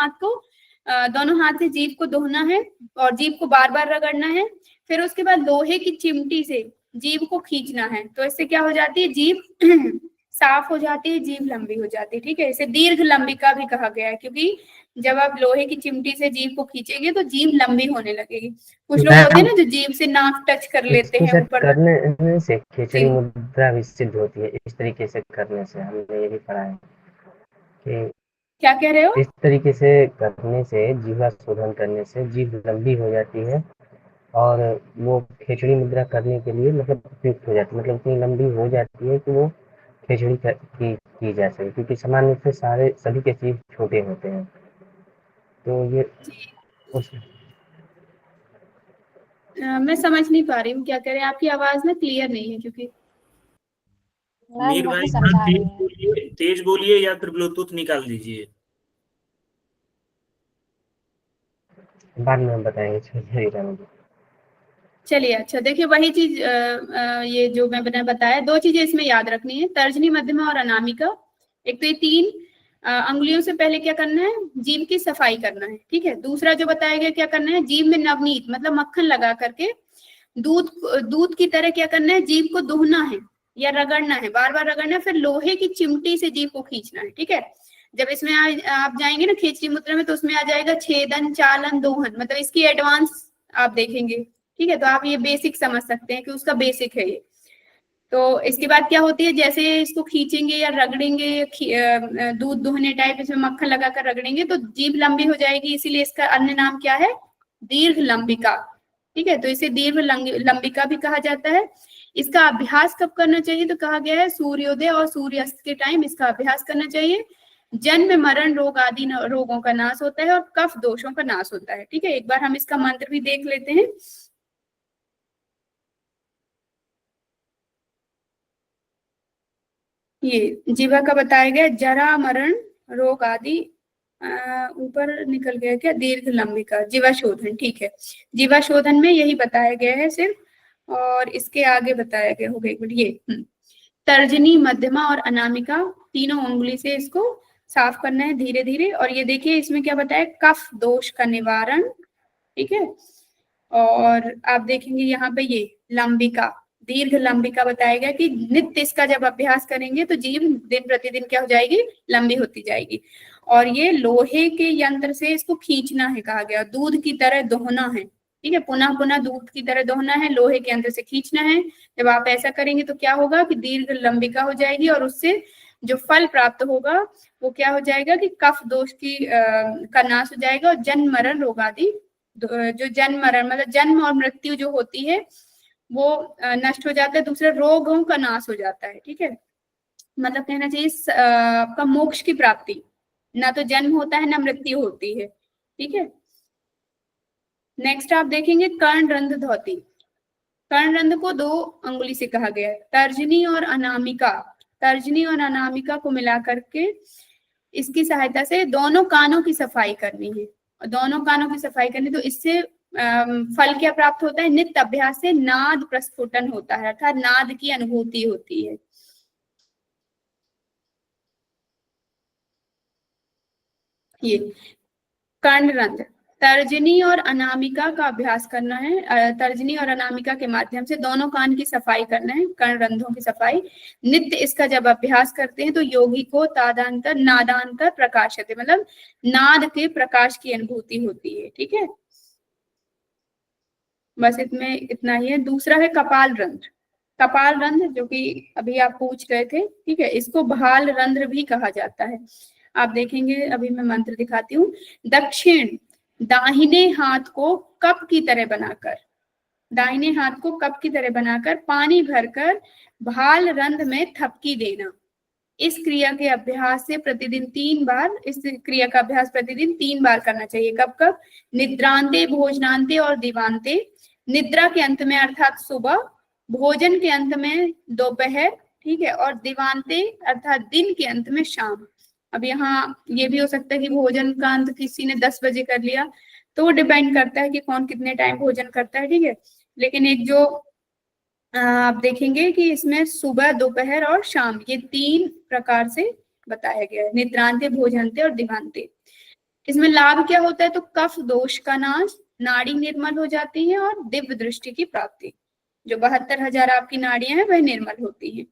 हाथ से जीभ को दोहना है और जीभ को बार बार रगड़ना है। फिर उसके बाद लोहे की चिमटी से जीभ को खींचना है, तो इससे क्या हो जाती है, जीभ साफ हो जाती है, जीभ लंबी हो जाती है। ठीक है, इसे दीर्घ लंबिका भी कहा गया है, क्योंकि जब आप लोहे की चिमटी से जीभ को खींचेंगे तो जीभ लंबी होने लगेगी। कुछ लोग होते हैं ना जो जीभ से नाक टच कर लेते इसको हैं सेट ऊपर। करने से खिचड़ी जी। मुद्रा भी सिद्ध होती है, इस तरीके से करने से हमने ये भी पढ़ा है कि क्या कह रहे हो? इस तरीके से करने से, जीवा शोधन करने से जीभ लंबी हो जाती है और वो खिचड़ी मुद्रा करने के लिए मतलब उपयुक्त हो जाती है, मतलब इतनी लंबी हो जाती है कि वो खिचड़ी की जा सके, क्योंकि सामान्य रूप से सभी के जीभ छोटे होते हैं। तो ये उस मैं समझ नहीं पा रही हूँ क्या कह रहे हैं, आपकी आवाज ना क्लियर नहीं है क्योंकि। मीर भाई थोड़ा तेज बोलिए या फिर ब्लूटूथ निकाल दीजिए। बाद में हम बताएंगे, छोड़िए रहने दो। चलिए, अच्छा देखिए, वही चीज ये जो मैंने बताया, दो चीजें इसमें याद रखनी है, तर्जनी, मध्यमा और अनामिका। एक तो ये तीन अंगुलियों से पहले क्या करना है, जीभ की सफाई करना है। ठीक है, दूसरा जो बताया गया क्या करना है, जीभ में नवनीत मतलब मक्खन लगा करके दूध की तरह क्या करना है, जीभ को दुहना है या रगड़ना है, बार बार रगड़ना है, फिर लोहे की चिमटी से जीभ को खींचना है। ठीक है, जब इसमें आप जाएंगे ना खिचड़ी मुद्रा में, तो उसमें आ जाएगा छेदन, चालन, दोहन, मतलब इसकी एडवांस आप देखेंगे। ठीक है, तो आप ये बेसिक समझ सकते हैं कि उसका बेसिक है ये। तो इसके बाद क्या होती है, जैसे इसको खींचेंगे या रगड़ेंगे, दूध दुहने टाइप इसमें मक्खन लगाकर रगड़ेंगे तो जीभ लंबी हो जाएगी, इसीलिए इसका अन्य नाम क्या है, दीर्घ लंबिका। ठीक है, तो इसे दीर्घ लंबिका भी कहा जाता है। इसका अभ्यास कब करना चाहिए, तो कहा गया है सूर्योदय और सूर्यास्त के टाइम इसका अभ्यास करना चाहिए। जन्म मरण रोग आदि रोगों का नाश होता है और कफ दोषों का नाश होता है। ठीक है, एक बार हम इसका मंत्र भी देख लेते हैं। ये जीवा का बताया गया, जरा मरण रोग आदि ऊपर निकल गया क्या, दीर्घ लंबिका, जीवा शोधन। ठीक है, जीवा शोधन में यही बताया गया है सिर्फ, और इसके आगे बताया गया होगा, एक मिनट, ये तर्जनी, मध्यमा और अनामिका तीनों उंगली से इसको साफ करना है धीरे धीरे। और ये देखिए इसमें क्या बताया, कफ दोष का निवारण। ठीक है, और आप देखेंगे यहाँ पे ये लंबिका, दीर्घ लंबिका बताया गया कि नित्य इसका जब अभ्यास करेंगे तो जीभ दिन प्रतिदिन क्या हो जाएगी, लंबी होती जाएगी। और ये लोहे के यंत्र से इसको खींचना है, कहा गया दूध की तरह दोहना है। ठीक है, पुनः पुनः दूध की तरह दोहना है, लोहे के यंत्र से खींचना है। जब आप ऐसा करेंगे तो क्या होगा कि दीर्घ लंबिका हो जाएगी, और उससे जो फल प्राप्त होगा वो क्या हो जाएगा कि कफ दोष का नाश हो जाएगा, और जन्म मरण रोग आदि, जो जन्म मरण मतलब जन्म और मृत्यु जो होती है वो नष्ट हो जाता है, दूसरे रोगों का नाश हो जाता है। ठीक है, मतलब कहना चाहिए आपका मोक्ष की प्राप्ति, ना तो जन्म होता है ना मृत्यु होती है। ठीक है, नेक्स्ट आप देखेंगे कर्णरंध्र धौती। कर्णरंध्र को दो अंगुली से कहा गया है, तर्जनी और अनामिका। तर्जनी और अनामिका को मिला करके इसकी सहायता से दोनों कानों की सफाई करनी है, और दोनों कानों की सफाई करनी, तो इससे फल क्या प्राप्त होता है, नित्य अभ्यास से नाद प्रस्फुटन होता है, अर्थात नाद की अनुभूति होती है। ये कर्णरंध्र, तर्जनी और अनामिका का अभ्यास करना है, तर्जनी और अनामिका के माध्यम से दोनों कान की सफाई करना है, कर्णरंध्रों की सफाई। नित्य इसका जब अभ्यास करते हैं तो योगी को तादांतर नादांतर प्रकाशते, मतलब नाद के प्रकाश की अनुभूति होती है। ठीक है, बस इसमें इतना ही है। दूसरा है कपाल रंध्र। कपाल रंध्र जो कि अभी आप पूछ रहे थे, ठीक है, इसको भाल रंध्र भी कहा जाता है। आप देखेंगे, अभी मैं मंत्र दिखाती हूँ। दक्षिण दाहिने हाथ को कप की तरह बनाकर, दाहिने हाथ को कप की तरह बनाकर पानी भरकर भाल रंध्र में थपकी देना। इस क्रिया के अभ्यास से प्रतिदिन 3 बार, इस क्रिया का अभ्यास प्रतिदिन 3 बार करना चाहिए। कब कब, निद्रांते, भोजनांते और दिवांते। निद्रा के अंत में अर्थात सुबह, भोजन के अंत में दोपहर, ठीक है, और दिवांते अर्थात दिन के अंत में शाम। अब यहाँ ये भी हो सकता है कि भोजन का अंत किसी ने 10 बजे कर लिया, तो वो डिपेंड करता है कि कौन कितने टाइम भोजन करता है। ठीक है, लेकिन एक जो आप देखेंगे कि इसमें सुबह, दोपहर और शाम, ये 3 प्रकार से बताया गया है, निद्रांते, भोजनते और दिवांते। इसमें लाभ क्या होता है, तो कफ दोष का नाश, नाड़ी निर्मल हो जाती है और दिव्य दृष्टि की प्राप्ति। जो 72,000 आपकी नाड़ियां हैं वह निर्मल होती हैं।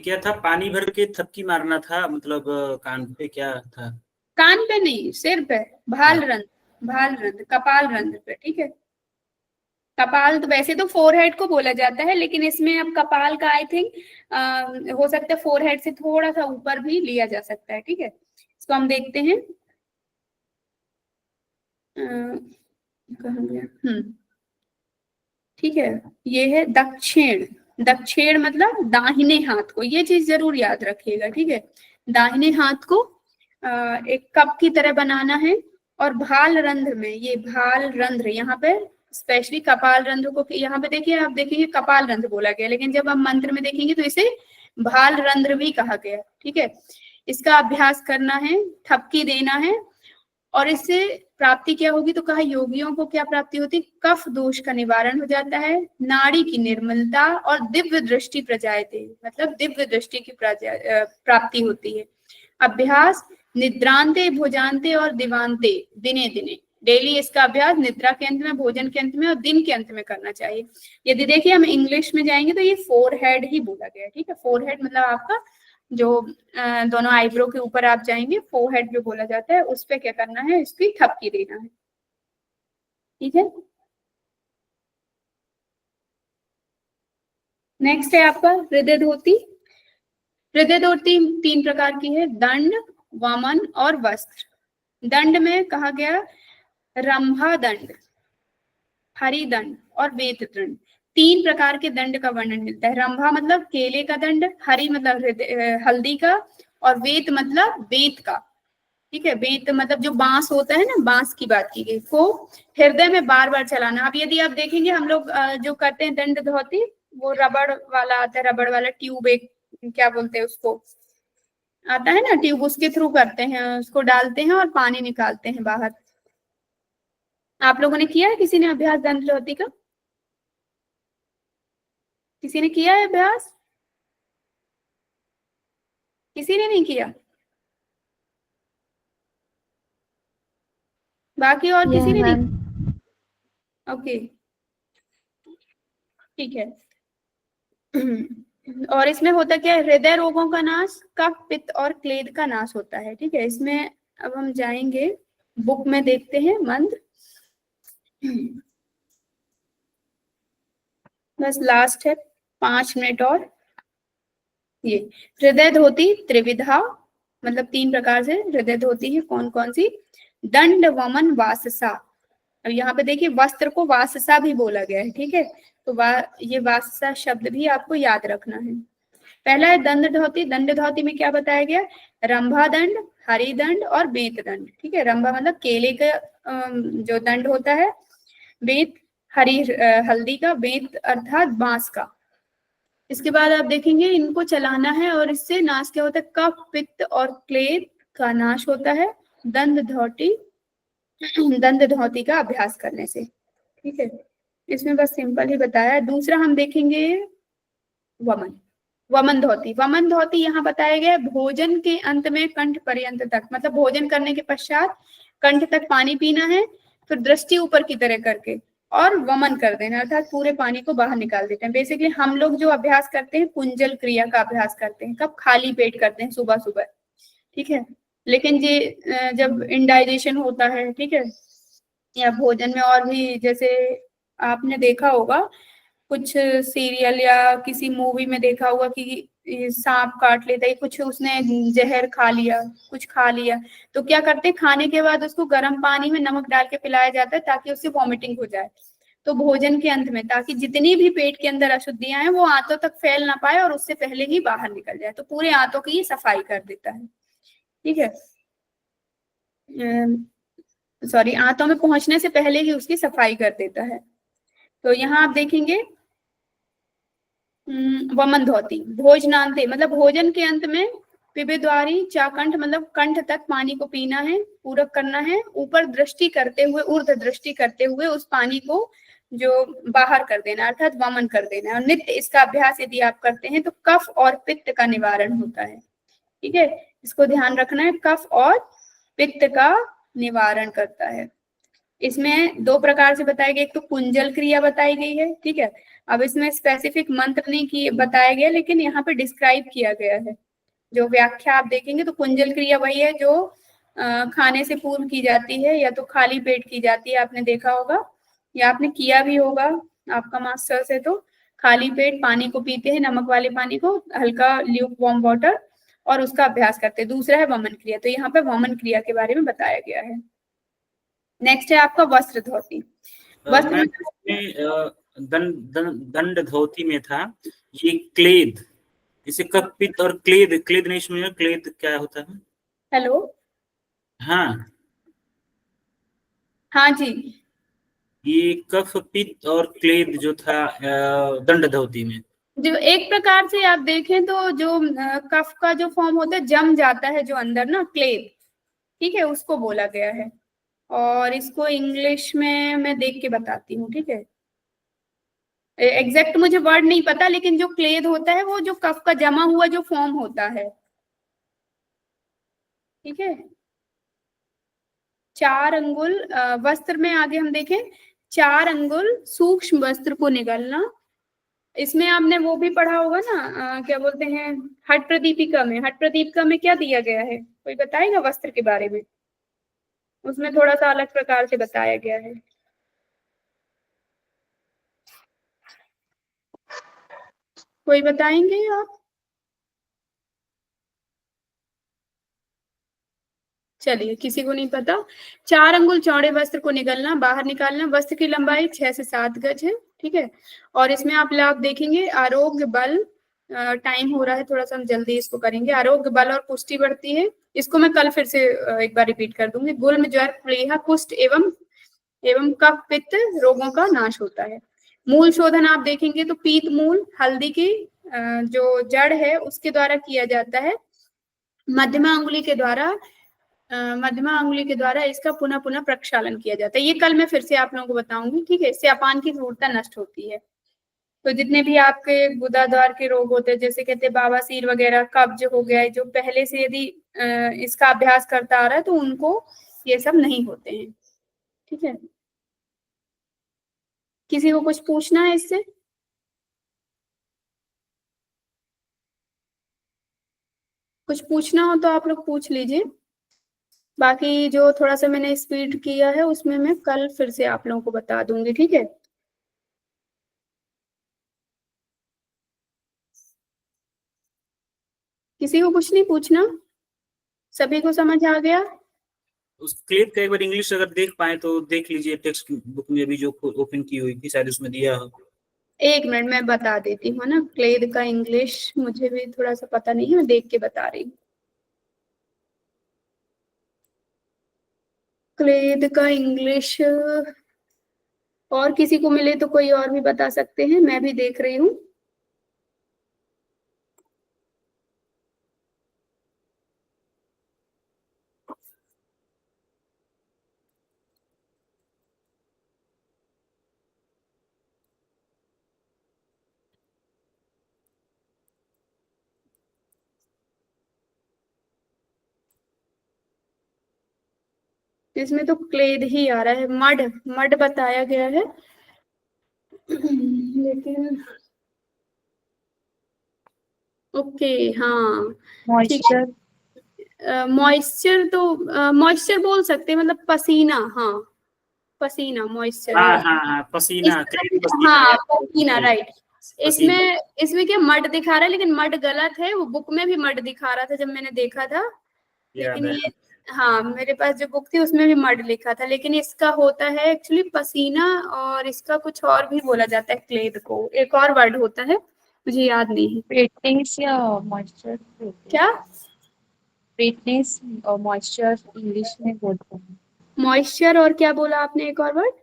क्या था, पानी भर के थपकी मारना था, मतलब कान पे क्या था? कान पे नहीं, सिर पे, भाल रंध्र, कपाल रंध्र पे, ठीक है। कपाल तो वैसे तो फोरहेड को बोला जाता है, लेकिन इसमें अब कपाल का आई थिंक हो सकता है फोरहेड से थोड़ा सा ऊपर भी लिया जा सकता है, ठीक है। इसको हम देखते हैं, कहाँ गया, ठीक है। ये है दक्षिण, दक्षिण मतलब दाहिने हाथ को, ये चीज जरूर याद रखिएगा, ठीक है। दाहिने हाथ को एक कप की तरह बनाना है, और भाल रंध्र में, ये भाल रंध्र यहाँ पे स्पेशली कपाल रंध्र को, यहाँ पे देखिए, आप देखेंगे कपाल रंध्र बोला गया, लेकिन जब आप मंत्र में देखेंगे तो इसे भाल रंध्र भी कहा गया, ठीक है। इसका अभ्यास करना है, ठपकी देना है, और इससे प्राप्ति क्या होगी, तो कहा योगियों को क्या प्राप्ति होती है, कफ दोष का निवारण हो जाता है, नाड़ी की निर्मलता और दिव्य दृष्टि प्रजायते, मतलब दिव्य दृष्टि की प्राप्ति होती है। अभ्यास निद्रांते, भोजांते और दिवांते, दिने दिने, डेली इसका अभ्यास निद्रा के अंत में, भोजन के अंत में और दिन के अंत में करना चाहिए। यदि देखिए हम इंग्लिश में जाएंगे तो ये फोरहेड ही बोला गया है, ठीक है। फोरहेड मतलब आपका जो दोनों आईब्रो के ऊपर आप जाएंगे, फोरहेड जो बोला जाता है, उस पे क्या करना है, इसकी ठपकी देना है, ठीक है। नेक्स्ट है आपका हृदय धोती। हृदय धोती 3 प्रकार की है, दंड, वामन और वस्त्र। दंड में कहा गया रंभा दंड, हरि दंड और वेत दंड, 3 प्रकार के दंड का वर्णन मिलता है। रंभा मतलब केले का दंड, हरि मतलब हल्दी का, और वेत मतलब बेत का, ठीक है। बेत मतलब जो बांस होता है ना, बांस की बात की गई, को हृदय में बार बार चलाना। अब यदि आप देखेंगे हम लोग जो करते हैं दंड धोती, वो रबड़ वाला आता है, रबड़ वाला ट्यूब, एक क्या बोलते हैं उसको, आता है ना ट्यूब, उसके थ्रू करते हैं, उसको डालते हैं और पानी निकालते हैं बाहर। आप लोगों ने किया है, किसी ने अभ्यास दंड धोती का, किसी ने किया है अभ्यास, किसी ने नहीं किया, बाकी और किसी ने नहीं, ओके, ठीक है। और इसमें होता क्या है, हृदय रोगों का नाश, कफ, पित्त और क्लेद का नाश होता है, ठीक है। इसमें अब हम जाएंगे बुक में, देखते हैं मंत्र, बस लास्ट है 5 मिनट और। ये हृदय धोती त्रिविधा, मतलब 3 प्रकार से हृदय धोती है, कौन कौन सी, दंड, वमन, वाससा। अब यहाँ पे देखिए वस्त्र को वाससा भी बोला गया है, ठीक है। तो ये वाससा शब्द भी आपको याद रखना है। पहला है दंड धोती। दंड धोती में क्या बताया गया, रंभा दंड, हरि दंड और बेत दंड, ठीक है। रंभा मतलब केले का जो दंड होता है, बेत हरी हल्दी का, बेत अर्थात बांस का। इसके बाद आप देखेंगे इनको चलाना है, और इससे नाश क्या होता है, कफ, पित्त और क्लेद का नाश होता है, दंड धोती का अभ्यास करने से, ठीक है। इसमें बस सिंपल ही बताया है। दूसरा हम देखेंगे वमन धोती। वमन धोती यहाँ बताया गया भोजन के अंत में कंठ पर्यंत तक, मतलब भोजन करने के पश्चात कंठ तक पानी पीना है, फिर दृष्टि ऊपर की तरह करके और वमन कर देना, अर्थात पूरे पानी को बाहर निकाल देते हैं। बेसिकली हम लोग जो अभ्यास करते हैं, कुंजल क्रिया का अभ्यास करते हैं, कब, खाली पेट करते हैं, सुबह सुबह, ठीक है। लेकिन ये जब इंडाइजेशन होता है, ठीक है, या भोजन में और भी, जैसे आपने देखा होगा कुछ सीरियल या किसी मूवी में देखा होगा कि सांप काट लेता है, कुछ उसने जहर खा लिया, कुछ खा लिया, तो क्या करते हैं, खाने के बाद उसको गर्म पानी में नमक डाल के पिलाया जाता है ताकि उससे वॉमिटिंग हो जाए। तो भोजन के अंत में, ताकि जितनी भी पेट के अंदर अशुद्धियां हैं वो आंतों तक फैल ना पाए और उससे पहले ही बाहर निकल जाए, तो पूरे आंतों की ये सफाई कर देता है, ठीक है। सॉरी, आंतों में पहुंचने से पहले ही उसकी सफाई कर देता है। तो यहाँ आप देखेंगे वमन धोती, भोजनांते मतलब भोजन के अंत में, पिबेद्वारी चाकंठ मतलब कंठ तक पानी को पीना है, पूरक करना है, ऊपर दृष्टि करते हुए, ऊर्ध्व दृष्टि करते हुए उस पानी को जो बाहर कर देना, अर्थात वमन कर देना। और नित्य इसका अभ्यास यदि आप करते हैं तो कफ और पित्त का निवारण होता है, ठीक है। इसको ध्यान रखना है, कफ और पित्त का निवारण करता है। इसमें 2 प्रकार से बताया गया, एक तो कुंजल क्रिया बताई गई है, ठीक है, अब इसमें स्पेसिफिक मंत्र नहीं की बताया गया, लेकिन यहाँ पे डिस्क्राइब किया गया है। जो व्याख्या आप देखेंगे तो कुंजल क्रिया वही है जो खाने से पूर्व की जाती है, या तो खाली पेट की जाती है, आपने देखा होगा या आपने किया भी होगा आपका मास्टर से। तो खाली पेट पानी को पीते हैं, नमक वाले पानी को, हल्का ल्यूक वार्म वाटर, और उसका अभ्यास करते हैं। दूसरा है वमन क्रिया, तो यहाँ पे वमन क्रिया के बारे में बताया गया है। नेक्स्ट है आपका वस्त्र धोती। वस्त्र मैम इसमें दंड धोती में था ये क्लेद, इसे कपित और क्लेद, क्लेद नहीं समझ, क्लेद क्या होता है? हेलो, हाँ हाँ जी, ये कफ पित्त और क्लेद जो था दंड धोती में। जो एक प्रकार से आप देखें तो जो कफ का जो फॉर्म होता है, जम जाता है जो अंदर ना, क्लेद, ठीक है, उसको बोला गया है। और इसको इंग्लिश में मैं देख के बताती हूँ, ठीक है। एग्जैक्ट मुझे वर्ड नहीं पता, लेकिन जो क्लेद होता है वो जो कफ का जमा हुआ जो फॉर्म होता है, ठीक है। 4 अंगुल वस्त्र में आगे हम देखें, 4 अंगुल सूक्ष्म वस्त्र को निगलना। इसमें आपने वो भी पढ़ा होगा ना, क्या बोलते हैं, हट प्रदीपिका में। हट प्रदीपिका में क्या दिया गया है, कोई बताएगा वस्त्र के बारे में? उसमें थोड़ा सा अलग प्रकार से बताया गया है। कोई बताएंगे आप? चलिए, किसी को नहीं पता। 4 अंगुल चौड़े वस्त्र को निगलना, बाहर निकालना। वस्त्र की लंबाई 6 से 7 गज है, ठीक है। और इसमें आप लाभ देखेंगे, आरोग्य बल, टाइम हो रहा है थोड़ा सा, हम जल्दी इसको करेंगे। आरोग्य बल और पुष्टि बढ़ती है। इसको मैं कल फिर से एक बार रिपीट कर दूंगी। गुल्म ज्वर प्लीहा कुष्ठ एवं कफ पित्त रोगों का नाश होता है। मूल शोधन आप देखेंगे तो पीत मूल, हल्दी की जो जड़ है उसके द्वारा किया जाता है। मध्यमा अंगुली के द्वारा इसका पुनः पुनः प्रक्षालन किया जाता है। ये कल मैं फिर से आप लोगों को बताऊंगी, ठीक है। इससे अपान की क्रूरता नष्ट होती है। तो जितने भी आपके गुदाद्वार के रोग होते हैं, जैसे कहते हैं बवासीर वगैरह, कब्ज हो गया है, जो पहले से यदि इसका अभ्यास करता आ रहा है तो उनको ये सब नहीं होते हैं, ठीक है। किसी को कुछ पूछना है इससे? कुछ पूछना हो तो आप लोग पूछ लीजिए। बाकी जो थोड़ा सा मैंने स्पीड किया है उसमें मैं कल फिर से आप लोगों को बता दूंगी, ठीक है। किसी को कुछ नहीं पूछना? सभी को समझ आ गया? उस क्लेद का एक बार इंग्लिश अगर देख पाए तो देख लीजिए, टेक्स्ट बुक में भी जो ओपन की हुई थी शायद उसमें दिया हो। एक मिनट मैं बता देती हूँ ना, क्लेद का इंग्लिश मुझे भी थोड़ा सा पता नहीं है, मैं देख के बता रही हूँ। क्लेद का इंग्लिश और किसी को मिले तो कोई और भी बता सकते हैं, मैं भी देख रही हूँ। इसमें तो क्लेद ही आ रहा है, मड, मड बताया गया है लेकिन ओके, हाँ ठीक है। मॉइस्चर तो मॉइस्चर बोल सकते हैं, मतलब पसीना, हाँ पसीना, मॉइस्चर हाँ हाँ। हाँ हाँ, पसीना, क्लेद पसीना हाँ या पसीना, राइट। पसीना। इसमें इसमें क्या मड दिखा रहा है, लेकिन मड गलत है, वो बुक में भी मड दिखा रहा था जब मैंने देखा था, याद लेकिन है। ये, हाँ मेरे पास जो बुक थी उसमें भी मड लिखा था, लेकिन इसका होता है एक्चुअली पसीना, और इसका कुछ और भी बोला जाता है क्लेद को, एक और वर्ड होता है, मुझे याद नहीं है। वेटनेस या मॉइस्चर क्या? वेटनेस और मॉइस्चर इंग्लिश में बोलते हैं। मॉइस्चर और क्या बोला आपने, एक और वर्ड?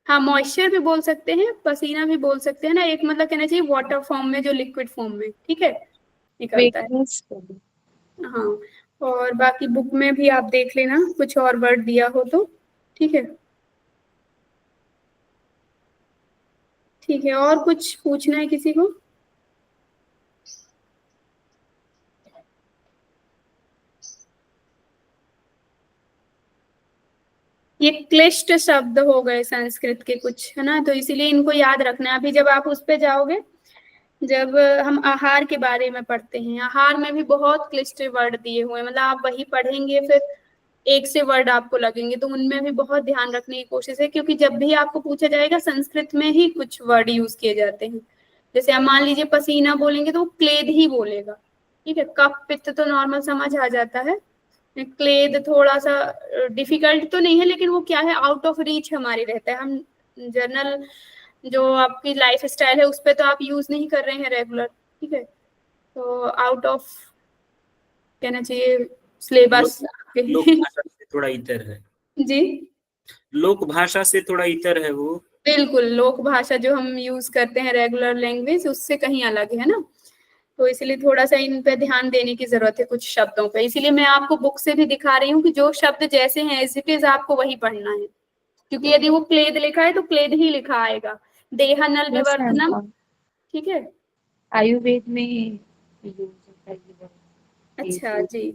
हाँ मॉइस्चर भी बोल सकते हैं, पसीना भी बोल सकते हैं ना, एक मतलब कहना चाहिए वाटर फॉर्म में, जो लिक्विड फॉर्म में, ठीक है, निकलता है। वेटनेस हाँ, और बाकी बुक में भी आप देख लेना कुछ और वर्ड दिया हो तो, ठीक है। ठीक है, और कुछ पूछना है किसी को? ये क्लिष्ट शब्द हो गए संस्कृत के कुछ, है ना, तो इसीलिए इनको याद रखना है। अभी जब आप उस पे जाओगे, जब हम आहार के बारे में पढ़ते हैं, आहार में भी बहुत क्लिष्ट वर्ड दिए हुए हैं, मतलब आप वही पढ़ेंगे फिर एक से वर्ड आपको लगेंगे, तो उनमें भी बहुत ध्यान रखने की कोशिश है, क्योंकि जब भी आपको पूछा जाएगा संस्कृत में ही कुछ वर्ड यूज किए जाते हैं। जैसे आप मान लीजिए पसीना बोलेंगे तो वो क्लेद ही बोलेगा, ठीक है। कफ पित्त तो नॉर्मल समझ आ जाता है, क्लेद थोड़ा सा डिफिकल्ट तो नहीं है, लेकिन वो क्या है, आउट ऑफ रीच हमारे रहता है। हम जनरल जो आपकी लाइफ स्टाइल है उस पर तो आप यूज नहीं कर रहे हैं रेगुलर, ठीक है, तो आउट ऑफ कहना चाहिए सिलेबस। लोक भाषा से थोड़ा इतर है। जी लोक भाषा से थोड़ा इतर है वो। बिल्कुल, लोक भाषा जो हम यूज करते हैं रेगुलर लैंग्वेज उससे कहीं अलग है ना, तो इसलिए थोड़ा सा इन पे ध्यान देने की जरूरत है कुछ शब्दों पे। इसीलिए मैं आपको बुक से भी दिखा रही हूँ कि जो शब्द जैसे हैं एज इट इज आपको वही पढ़ना है, क्योंकि यदि वो क्लेद लिखा है तो क्लेद ही लिखा आएगा, देहानल यस विवर्धनम, मैम, ठीक है। आयुर्वेद में यूज होता है ये word। अच्छा जी,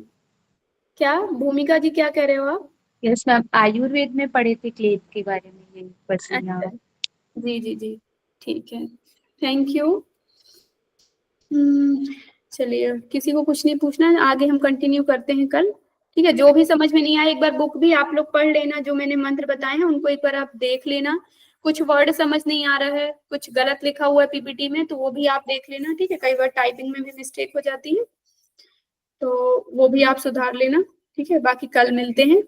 क्या भूमिका जी क्या कह रहे हो आप? यस मैम, आयुर्वेद में पढ़े थे क्लेद के बारे में, ये पसीना। अच्छा जी जी जी, ठीक है, थैंक यू। चलिए, किसी को कुछ नहीं पूछना है, आगे हम कंटिन्यू करते हैं कल, ठीक है। जो भी समझ में नहीं आया एक बार बुक भी आप लोग पढ़ लेना, जो मैंने मंत्र बताए हैं उनको एक बार आप देख लेना। कुछ वर्ड समझ नहीं आ रहा है, कुछ गलत लिखा हुआ है पीपीटी में, तो वो भी आप देख लेना, ठीक है। कई बार टाइपिंग में भी मिस्टेक हो जाती है, तो वो भी आप सुधार लेना, ठीक है। बाकी कल मिलते हैं।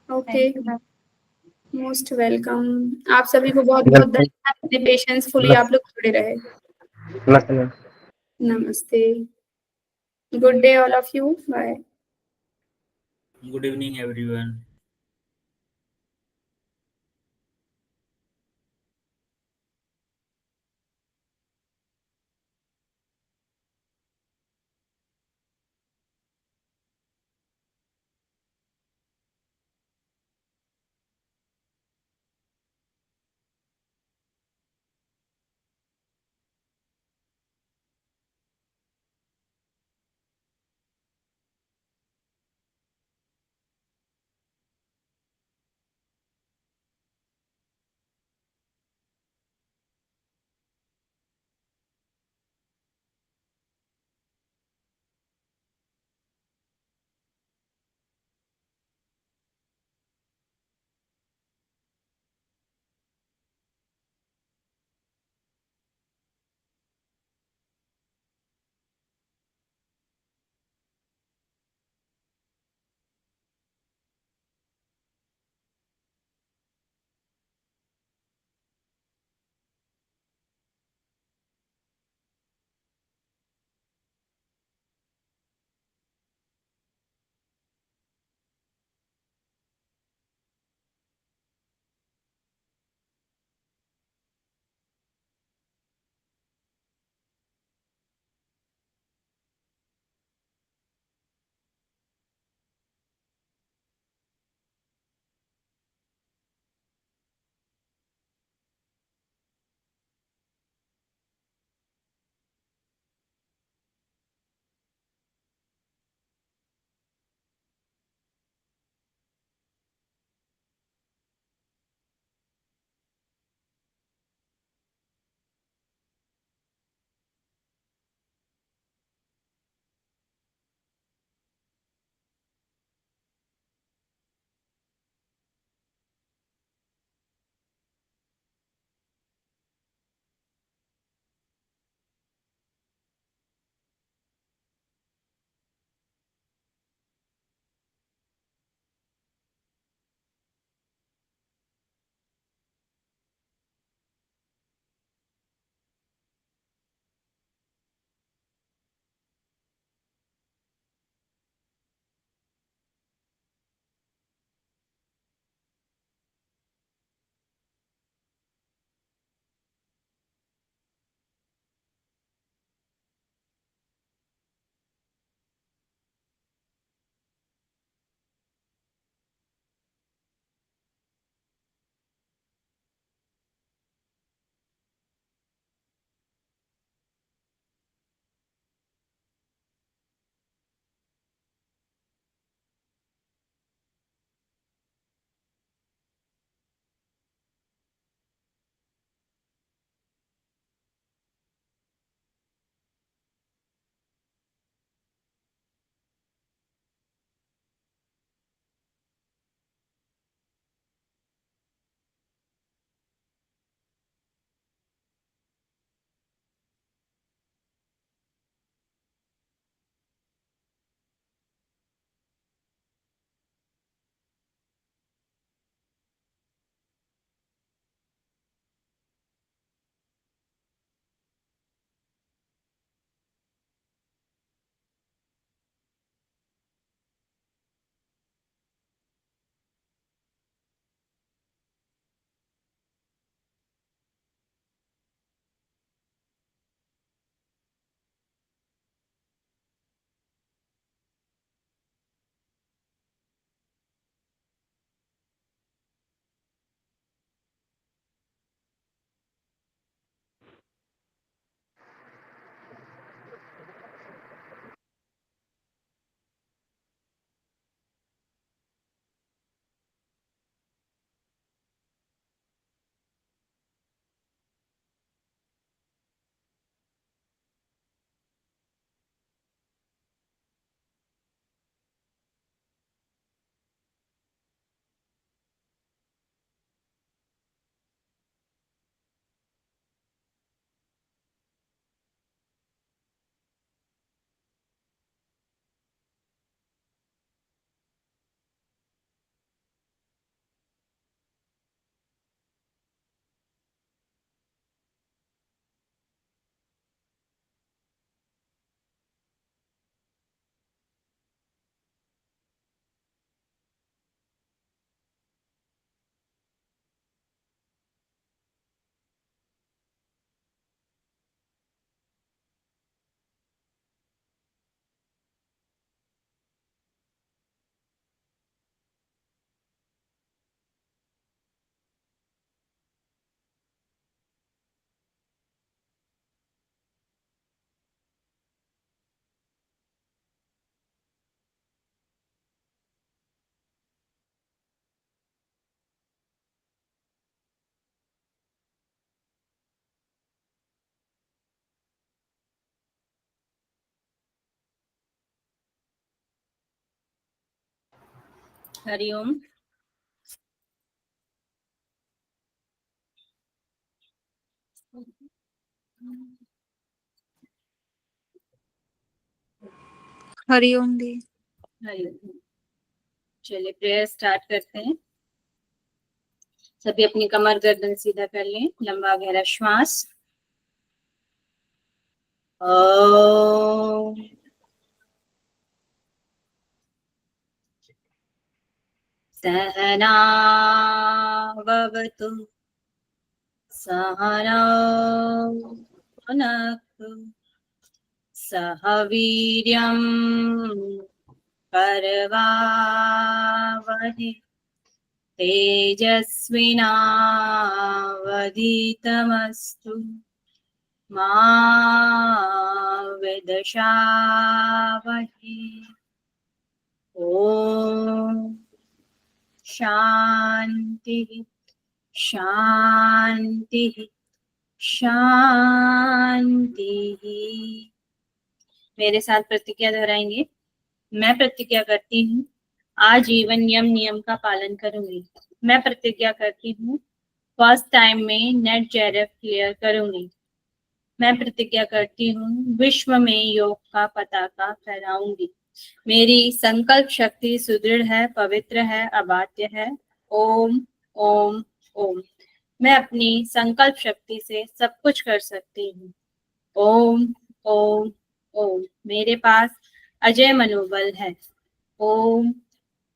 Okay, thank you ma'am. Most welcome. आप सभी को बहुत बहुत धन्यवाद, इतने पेशेंसफुली आप लोग जुड़े रहे। नमस्ते मैम। नमस्ते, good day all of you, bye. Good evening everyone. हरिओम। हरिओम दी। हरिओम। चलिए प्रेयर स्टार्ट करते हैं। सभी अपनी कमर गर्दन सीधा कर लें, लंबा गहरा श्वास। ओम। सहना भवतु सहनौ भुनक्तु सह वीर्यं करवावहै तेजस्विनावधीतमस्तु मा विद्विषावहै। ओम शांति शांति शांति। मेरे साथ प्रतिज्ञा दोहराएंगे। मैं प्रतिज्ञा करती हूँ आजीवन यम नियम का पालन करूंगी। मैं प्रतिज्ञा करती हूँ फर्स्ट टाइम में नेट जेआरएफ क्लियर करूंगी। मैं प्रतिज्ञा करती हूँ विश्व में योग का पताका फहराऊंगी। मेरी संकल्प शक्ति सुदृढ़ है, पवित्र है, अबाध्य है। ओम ओम ओम। मैं अपनी संकल्प शक्ति से सब कुछ कर सकती हूँ। ओम ओम ओम। मेरे पास अजय मनोबल है। ओम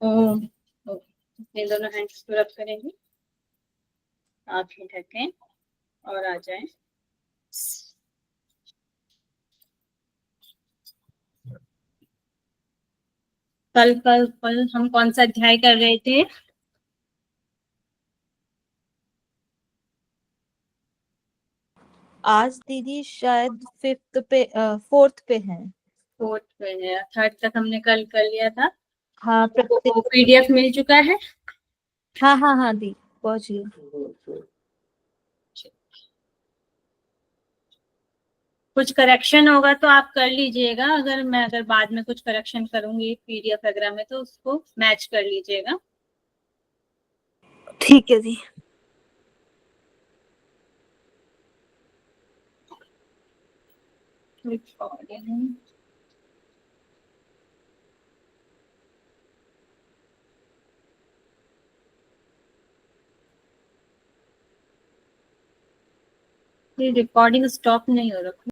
ओम ओम। अपने दोनों हैंड्स को रब करेंगे, आंखें ढकें और आ जाएं। कल कल कल हम कौन सा अध्याय कर रहे थे? आज दीदी शायद फोर्थ पे है। फोर्थ पे है। थर्ड तक हमने कल कर लिया था। हाँ वो पीडीएफ मिल चुका है। हाँ हाँ हाँ दी पहुंच गई। कुछ करेक्शन होगा तो आप कर लीजिएगा। अगर बाद में कुछ करेक्शन करूंगी पीडीएफ वगैरह में तो उसको मैच कर लीजिएगा। ठीक है दी। रिकॉर्डिंग स्टॉप नहीं हो रहा।